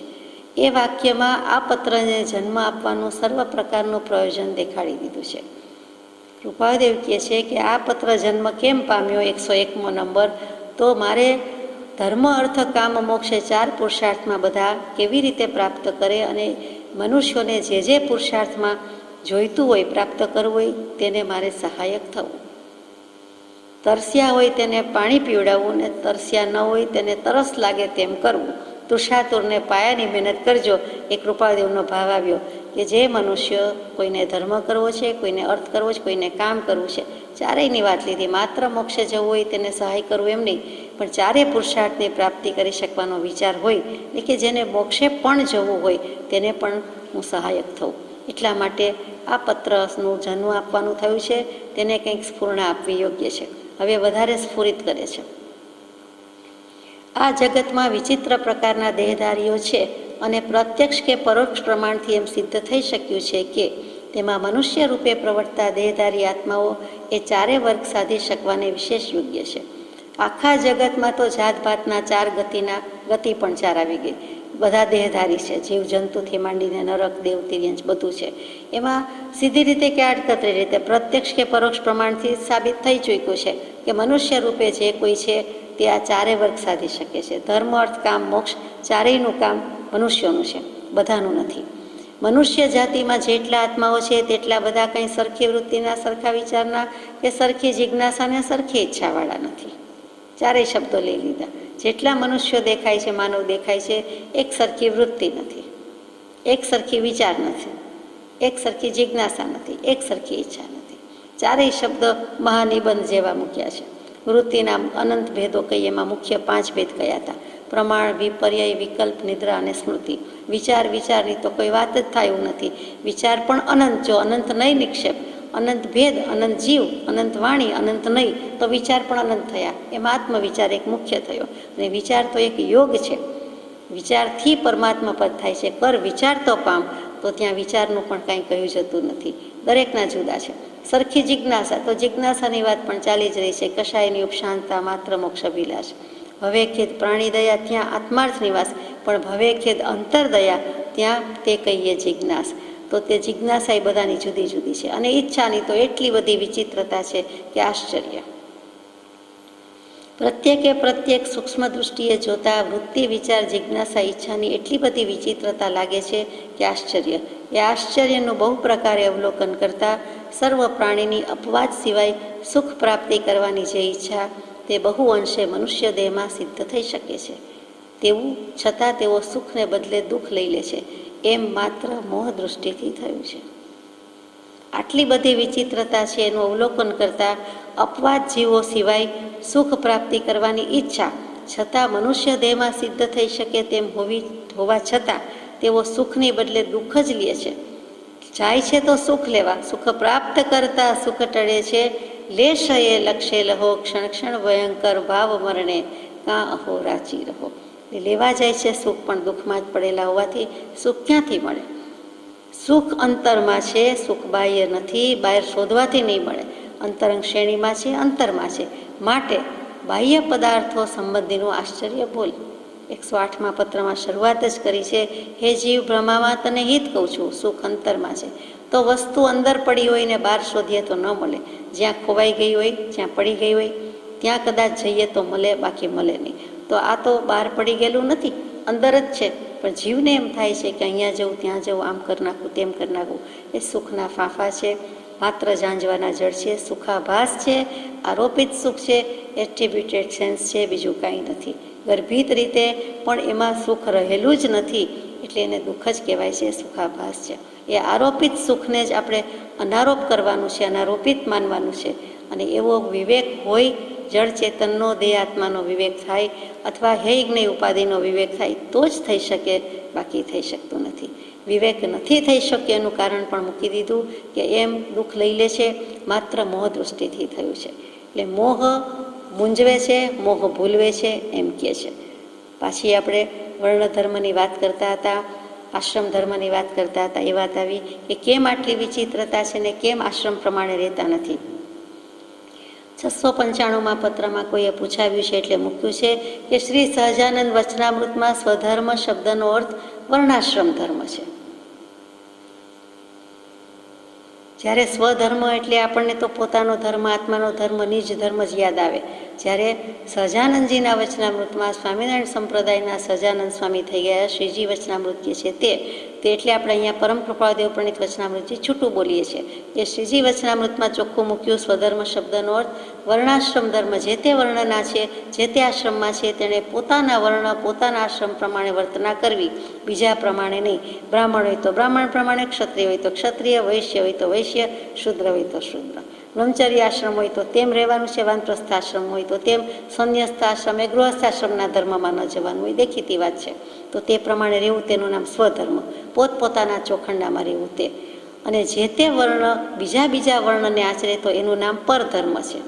એ વાક્યમાં આ પત્રને જન્મ આપવાનું સર્વ પ્રકારનું પ્રયોજન દેખાડી દીધું છે. કૃપાળુદેવ કહે છે કે આ પત્ર જન્મ કેમ પામ્યો, 101મો નંબર, તો મારે ધર્મ, અર્થ, કામ, મોક્ષ એ 4 પુરુષાર્થમાં બધા કેવી રીતે પ્રાપ્ત કરે અને મનુષ્યોને જે પુરુષાર્થમાં જોઈતું હોય, પ્રાપ્ત કરવું હોય તેને મારે સહાયક થવું. તરસ્યા હોય તેને પાણી પીવડાવવું ને તરસ્યા ન હોય તેને તરસ લાગે તેમ કરવું. તુષાતુરને પાયાની મહેનત કરજો. એ કૃપાળુદેવનો ભાવ આવ્યો કે જે મનુષ્ય કોઈને ધર્મ કરવો છે, કોઈને અર્થ કરવો છે, કોઈને કામ કરવું છે, ચારેયની વાત લીધી. માત્ર મોક્ષે જવું હોય તેને સહાય કરવું એમ નહીં, પણ 4 પુરુષાર્થની પ્રાપ્તિ કરી શકવાનો વિચાર હોય, એટલે કે જેને મોક્ષે પણ જવું હોય તેને પણ હું સહાયક થઉં. એટલા માટે આ પત્રનું જન્મ આપવાનું થયું છે. તેને કંઈક સ્ફૂર્ણા આપવી યોગ્ય છે. હવે વધારે સ્ફુરિત કરે છે. આ જગતમાં વિચિત્ર પ્રકારના દેહધારીઓ છે અને પ્રત્યક્ષ કે પરોક્ષ પ્રમાણથી એમ સિદ્ધ થઈ શક્યું છે કે તેમાં મનુષ્ય રૂપે પ્રવર્તતા દેહધારી આત્માઓ એ 4 વર્ગ સાધી શકવાને વિશેષ યોગ્ય છે. આખા જગતમાં તો જાતભાતના 4 ગતિ પણ 4 આવી ગઈ. બધા દેહધારી છે, જીવ જંતુથી માંડીને નરક, દેવ, તિર્યંશ બધું છે. એમાં સીધી રીતે કે આડકતરી રીતે, પ્રત્યક્ષ કે પરોક્ષ પ્રમાણથી સાબિત થઈ ચૂક્યું છે કે મનુષ્ય રૂપે જે કોઈ છે તે આ 4 વર્ગ સાધી શકે છે. ધર્મ, અર્થ, કામ, મોક્ષ ચારેયનું કામ મનુષ્યોનું છે, બધાનું નથી. મનુષ્ય જાતિમાં જેટલા આત્માઓ છે તેટલા બધા કંઈ સરખી વૃત્તિના, સરખા વિચારના કે સરખી જિજ્ઞાસાને, સરખી ઈચ્છાવાળા નથી. 4 શબ્દો લઈ લીધા. જેટલા મનુષ્યો દેખાય છે, માનવ દેખાય છે, એક સરખી વૃત્તિ નથી, એક સરખી વિચાર નથી, એક સરખી જિજ્ઞાસા નથી, એક સરખી ઈચ્છા નથી. 4 શબ્દ મહાનિબંધ જેવા મૂક્યા છે. વૃત્તિના અનંત ભેદો કહીએ, એમાં મુખ્ય 5 ભેદ કયા હતા: પ્રમાણ, વિપર્યય, વિકલ્પ, નિદ્રા અને સ્મૃતિ. વિચારની તો કોઈ વાત જ થાય એવું નથી. વિચાર પણ અનંત, જો અનંત નહીં નિક્ષેપ, અનંત ભેદ, અનંત જીવ, અનંત વાણી, અનંત નહીં, તો વિચાર પણ અનંત થયા. એમાં આત્મવિચાર એક મુખ્ય થયો. અને વિચાર તો એક યોગ છે. વિચારથી પરમાત્મા પદ થાય છે. કર વિચાર તો પામ, તો ત્યાં વિચારનું પણ કાંઈ કહ્યું જતું નથી. દરેકના જુદા છે. સરખી જિજ્ઞાસા, તો જિજ્ઞાસાની વાત પણ ચાલી જ રહી છે. કશાયની ઉપશાંતતા, માત્ર મોક્ષ અભિલાષ. ભવે ખેદ પ્રાણી દયા, ત્યાં આત્માર્થ નિવાસ, પણ ભવે ખેદ અંતરદયા, ત્યાં તે કહીએ જિજ્ઞાસ. તો તે જિજ્ઞાસા એ બધાની જુદી જુદી છે. અને ઈચ્છાની તો એટલી બધી વિચિત્રતા છે કે આશ્ચર્ય. પ્રત્યેક સૂક્ષ્મ દૃષ્ટિએ જોતા વૃત્તિ, વિચાર, જિજ્ઞાસા, ઈચ્છાની એટલી બધી વિચિત્રતા લાગે છે કે આશ્ચર્ય. એ આશ્ચર્યનું બહુ પ્રકારે અવલોકન કરતા સર્વ પ્રાણીની અપવાદ સિવાય સુખ પ્રાપ્તિ કરવાની જે ઈચ્છા તે બહુ અંશે મનુષ્ય દેહમાં સિદ્ધ થઈ શકે છે. તેવું છતાં તેઓ સુખને બદલે દુઃખ લઈ લે છે. એમ માત્ર મોહ દૃષ્ટિથી થયું છે. આટલી બધી વિચિત્રતા છે એનું અવલોકન કરતા અપવાદ જીવો સિવાય સુખ પ્રાપ્તિ કરવાની ઈચ્છા છતાં મનુષ્ય દેહમાં સિદ્ધ થઈ શકે તેમ હોવા છતાં તેઓ સુખની બદલે દુઃખ જ લે છે. જાય છે તો સુખ લેવા, સુખ પ્રાપ્ત કરતા સુખ ટળે છે. લેશયે લક્ષે લહો, ક્ષણ ક્ષણ ભયંકર ભાવ મરણે, કાં અહો રાચી રહો. લેવા જાય છે સુખ, પણ દુઃખમાં જ પડેલા હોવાથી સુખ ક્યાંથી મળે? સુખ અંતરમાં છે, સુખ બાહ્ય નથી. બહાર શોધવાથી નહીં મળે. અંતરંગ શ્રેણીમાં છે, અંતરમાં છે. માટે બાહ્ય પદાર્થો સંબંધીનું આશ્ચર્ય ભૂલ. 108મા પત્રમાં શરૂઆત જ કરી છે, હે જીવ બ્રહ્મામાં તને હિત કહું છું, સુખ અંતરમાં છે. તો વસ્તુ અંદર પડી હોય ને બહાર શોધીએ તો ન મળે. જ્યાં ખોવાઈ ગઈ હોય, જ્યાં પડી ગઈ હોય ત્યાં કદાચ જઈએ તો મળે, બાકી મળે નહીં. તો આ તો બહાર પડી ગયેલું નથી, અંદર જ છે. પણ જીવને એમ થાય છે કે અહીંયા જવું, ત્યાં જવું, આમ કરી નાખવું, તેમ કરી નાખવું. એ સુખના ફાંફા છે, માત્ર ઝાંઝવાના જળ છે, સુખાભાસ છે, આરોપિત સુખ છે, એટ્રીબ્યુટેડ સેન્સ છે, બીજું કાંઈ નથી. ગર્ભિત રીતે પણ એમાં સુખ રહેલું જ નથી, એટલે એને દુઃખ જ કહેવાય છે, સુખાભાસ છે. એ આરોપિત સુખને જ આપણે અનારોપ કરવાનું છે, અનારોપિત માનવાનું છે. અને એવો વિવેક હોય, જળ ચેતનનો દેહ આત્માનો વિવેક થાય, અથવા હે જ્ઞેય ઉપાધિનો વિવેક થાય તો જ થઈ શકે, બાકી થઈ શકતું નથી. વિવેક નથી થઈ શક્યો એનું કારણ પણ મૂકી દીધું કે એમ દુઃખ લઈ લે છે, માત્ર મોહ દૃષ્ટિથી થયું છે. એટલે મોહ મૂંઝવે છે, મોહ ભૂલવે છે, એમ કહે છે. પાછી આપણે વર્ણ ધર્મની વાત કરતા હતા, આશ્રમ ધર્મની વાત કરતા હતા. એ વાત આવી કે કેમ આટલી વિચિત્રતા છે ને કેમ આશ્રમ પ્રમાણે રહેતા નથી. 695મા પત્રમાં કોઈએ પૂછાવ્યું છે એટલે મૂક્યું છે કે શ્રી સહજાનંદ વચનામૃતમાં સ્વધર્મ શબ્દનો અર્થ વર્ણાશ્રમ ધર્મ છે. જ્યારે સ્વધર્મ એટલે આપણને તો પોતાનો ધર્મ, આત્માનો ધર્મ, નિજ ધર્મ જ યાદ આવે. જ્યારે સહજાનંદજીના વચનામૃતમાં સ્વામિનારાયણ સંપ્રદાયના સહજાનંદ સ્વામી થઈ ગયા, શ્રીજી વચનામૃત જે છે તે એટલે આપણે અહીંયા પરમ કૃપાદેવ પ્રણિત વચનામૃતજી છૂટું બોલીએ છીએ કે શ્રીજી વચનામૃતમાં ચોખ્ખું મૂક્યું સ્વધર્મ શબ્દનો અર્થ વર્ણાશ્રમ ધર્મ. જે તે વર્ણના છે, જે તે આશ્રમમાં છે, તેણે પોતાના વર્ણ, પોતાના આશ્રમ પ્રમાણે વર્તના કરવી, બીજા પ્રમાણે નહીં. બ્રાહ્મણ હોય તો બ્રાહ્મણ પ્રમાણે, ક્ષત્રિય હોય તો ક્ષત્રિય, વૈશ્ય હોય તો વૈશ્ય, શૂદ્ર હોય તો શૂદ્ર. બ્રહ્મચર્ય આશ્રમ હોય તો તેમ રહેવાનું છે, વાનપ્રસ્થ આશ્રમ હોય તો તેમ, સંન્યસ્ત આશ્રમ એ ગૃહસ્થાશ્રમના ધર્મમાં ન જવાનું હોય, દેખીતી વાત છે. તો તે પ્રમાણે રહેવું, તેનું નામ સ્વધર્મ. પોતપોતાના ચોખંડામાં રહેવું તે. અને જે તે વર્ણ બીજા વર્ણને આચરે તો એનું નામ પરધર્મ છે.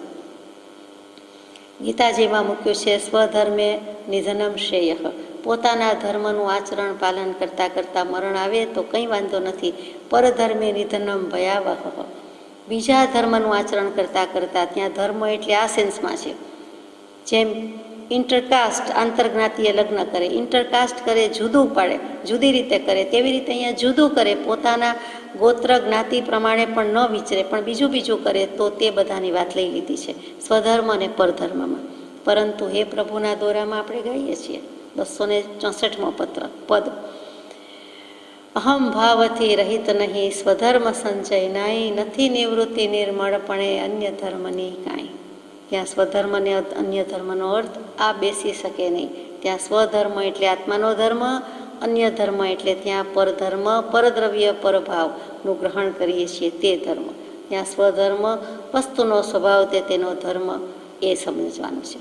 ગીતાજીમાં મૂક્યું છે સ્વધર્મે નિધનમ શ્રેય. પોતાના ધર્મનું આચરણ પાલન કરતાં કરતાં મરણ આવે તો કંઈ વાંધો નથી. પરધર્મે નિધનમ ભયાવહ. બીજા ધર્મનું આચરણ કરતાં કરતાં, ત્યાં ધર્મ એટલે આ સેન્સમાં છે, જેમ ઇન્ટરકાસ્ટ આંતરજ્ઞાતિએ લગ્ન કરે, ઇન્ટરકાસ્ટ કરે, જુદું પાડે, જુદી રીતે કરે, તેવી રીતે અહીંયા જુદું કરે, પોતાના ગોત્ર જ્ઞાતિ પ્રમાણે પણ ન વિચરે, પણ બીજું કરે તો તે બધાની વાત લઈ લીધી છે સ્વધર્મ અને પરધર્મમાં. પરંતુ હે પ્રભુના દોરામાં આપણે ગાઈએ છીએ 264મો પદ, અહમ ભાવથી રહિત નહીં, સ્વધર્મ સંચય નાય, નથી નિવૃત્તિ નિર્મળપણે અન્ય ધર્મની કાંઈ. ત્યાં સ્વધર્મ અને અન્ય ધર્મનો અર્થ આ બેસી શકે નહીં. ત્યાં સ્વધર્મ એટલે આત્માનો ધર્મ, અન્ય ધર્મ એટલે ત્યાં પરધર્મ, પરદ્રવ્ય, પરભાવનું ગ્રહણ કરીએ છીએ તે ધર્મ. ત્યાં સ્વધર્મ વસ્તુનો સ્વભાવ તે તેનો ધર્મ, એ સમજવાનું છે.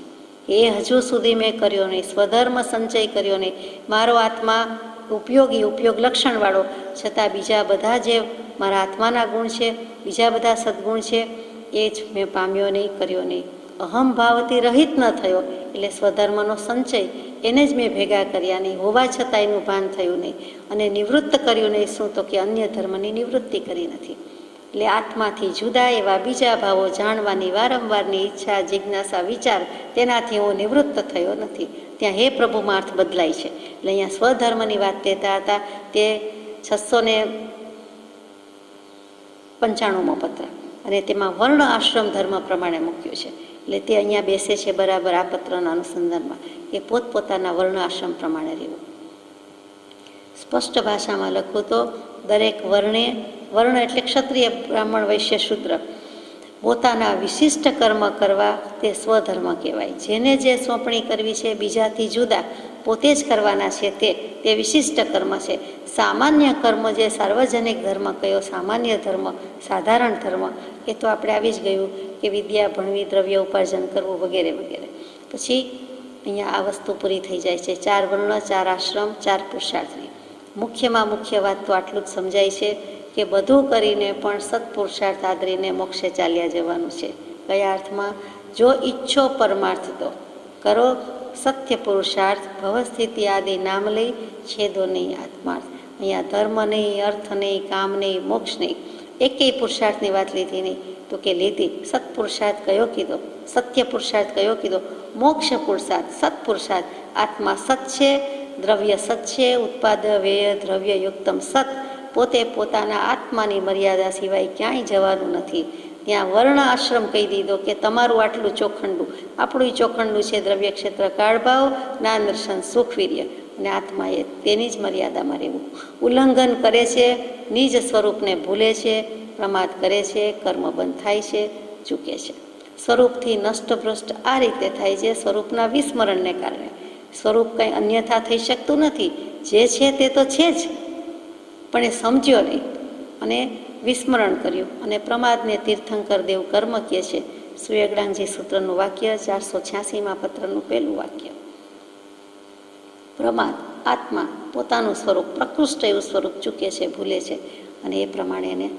એ હજુ સુધી મેં કર્યો નહીં, સ્વધર્મ સંચય કર્યો નહીં. મારો આત્મા ઉપયોગ લક્ષણવાળો, છતાં બીજા બધા જે મારા આત્માના ગુણ છે, બીજા બધા સદગુણ છે, એ જ મેં પામ્યો નહીં, કર્યો નહીં. અહમ ભાવથી રહિત ન થયો એટલે સ્વધર્મનો સંચય એને જ મેં ભેગા કર્યા નહીં, હોવા છતાં એનું ભાન થયું નહીં. અને નિવૃત્ત કર્યું નહીં, શું તો કે અન્ય ધર્મની નિવૃત્તિ કરી નથી. એટલે આત્માથી જુદા એવા બીજા ભાવો જાણવાની વારંવારની ઈચ્છા, જિજ્ઞાસા, વિચાર, તેનાથી હું નિવૃત્ત થયો નથી. ત્યાં હે પ્રભુમાં અર્થ બદલાય છે. એટલે અહીંયા સ્વધર્મની વાત કહેતા હતા, તે 695મો પત્ર, અને તેમાં વર્ણ આશ્રમ ધર્મ પ્રમાણે મૂક્યું છે. એટલે તે અહીંયા બેસે છે બરાબર આ પત્રના અનુસંધાનમાં, કે પોતપોતાના વર્ણ આશ્રમ પ્રમાણે રહેવું. સ્પષ્ટ ભાષામાં લખું તો દરેક વર્ણ એટલે ક્ષત્રિય, બ્રાહ્મણ, વૈશ્ય, શૂદ્ર, પોતાના વિશિષ્ટ કર્મ કરવા તે સ્વધર્મ કહેવાય. જેને જે સોંપણી કરવી છે બીજાથી જુદા, પોતે જ કરવાના છે તે વિશિષ્ટ કર્મ છે. સામાન્ય કર્મ જે સાર્વજનિક ધર્મ કયો, સામાન્ય ધર્મ, સાધારણ ધર્મ, એ તો આપણે આવી જ ગયું કે વિદ્યા ભણવી, દ્રવ્ય ઉપાર્જન કરવું વગેરે વગેરે. પછી અહીંયા આ વસ્તુ પૂરી થઈ જાય છે. 4 વર્ણ, 4 આશ્રમ, 4 પુરુષાર્થની. મુખ્યમાં મુખ્ય વાત તો આટલું જ સમજાય છે કે બધું કરીને પણ સત્પુરુષાર્થ આદરીને મોક્ષે ચાલ્યા જવાનું છે. કયા અર્થમાં? જો ઈચ્છો પરમાર્થ તો કરો સત્ય પુરુષાર્થ, ભવસ્થિતિ આદિ નામ લઈ છેદો નહીં આત્માર્થ. અહીંયા ધર્મ નહીં, અર્થ નહીં, કામ નહીં, મોક્ષ નહીં, એકેય પુરુષાર્થની વાત લીધી નહીં. તો કે લીધી. સત્પુરુષાર્થ કયો કીધો? સત્ય પુરુષાર્થ કયો કીધો? મોક્ષ પુરુષાર્થ, સત્પુરુષાર્થ. આત્મા સત છે, દ્રવ્ય સત છે, ઉત્પાદ વ્યય દ્રવ્યયુક્તમ સત. પોતે પોતાના આત્માની મર્યાદા સિવાય ક્યાંય જવાનું નથી. ત્યાં વર્ણ આશ્રમ કહી દીધો કે તમારું આટલું ચોખંડું, આપણું ચોખંડું છે દ્રવ્ય ક્ષેત્ર કાળભાવ, જ્ઞાન દર્શન સુખવીર્ય. અને આત્માએ તેની જ મર્યાદામાં રહેવું. ઉલ્લંઘન કરે છે, નિજ સ્વરૂપને ભૂલે છે, પ્રમાદ કરે છે, કર્મ બંધ થાય છે, ચૂકે છે. સ્વરૂપથી નષ્ટભ્રષ્ટ આ રીતે થાય છે સ્વરૂપના વિસ્મરણને કારણે. સ્વરૂપ કંઈ અન્યથા થઈ શકતું નથી. જે છે તે તો છે જ, પણ એ સમજ્યો નહીં અને વિસ્મરણ કર્યું. અને પ્રમાદને તીર્થંકર દેવ કર્મ કહે છે. સુયગડાંગજી સૂત્રનું વાક્ય 486માં પત્રનું પહેલું વાક્ય. પ્રમાદ, આત્મા પોતાનું સ્વરૂપ, પ્રકૃષ્ટ એવું સ્વરૂપ ચૂકે છે, ભૂલે છે, અને એ પ્રમાણે એને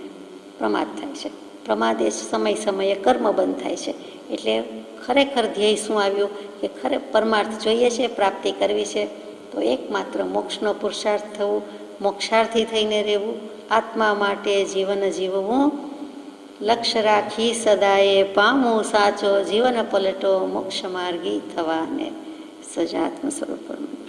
પ્રમાદ થાય છે. પ્રમાદ એ સમય સમયે કર્મ બંધ થાય છે. એટલે ખરેખર ધ્યેય શું આવ્યું કે પરમાર્થ જોઈએ છે, પ્રાપ્તિ કરવી છે, તો એકમાત્ર મોક્ષનો પુરુષાર્થ થવું, મોક્ષાર્થી થઈને રહેવું, આત્મા માટે જીવન જીવવું, લક્ષ્ય રાખી સદાએ પામું સાચો જીવન પલટો, મોક્ષ માર્ગી થવાને સજાત્મ સ્વરૂપ.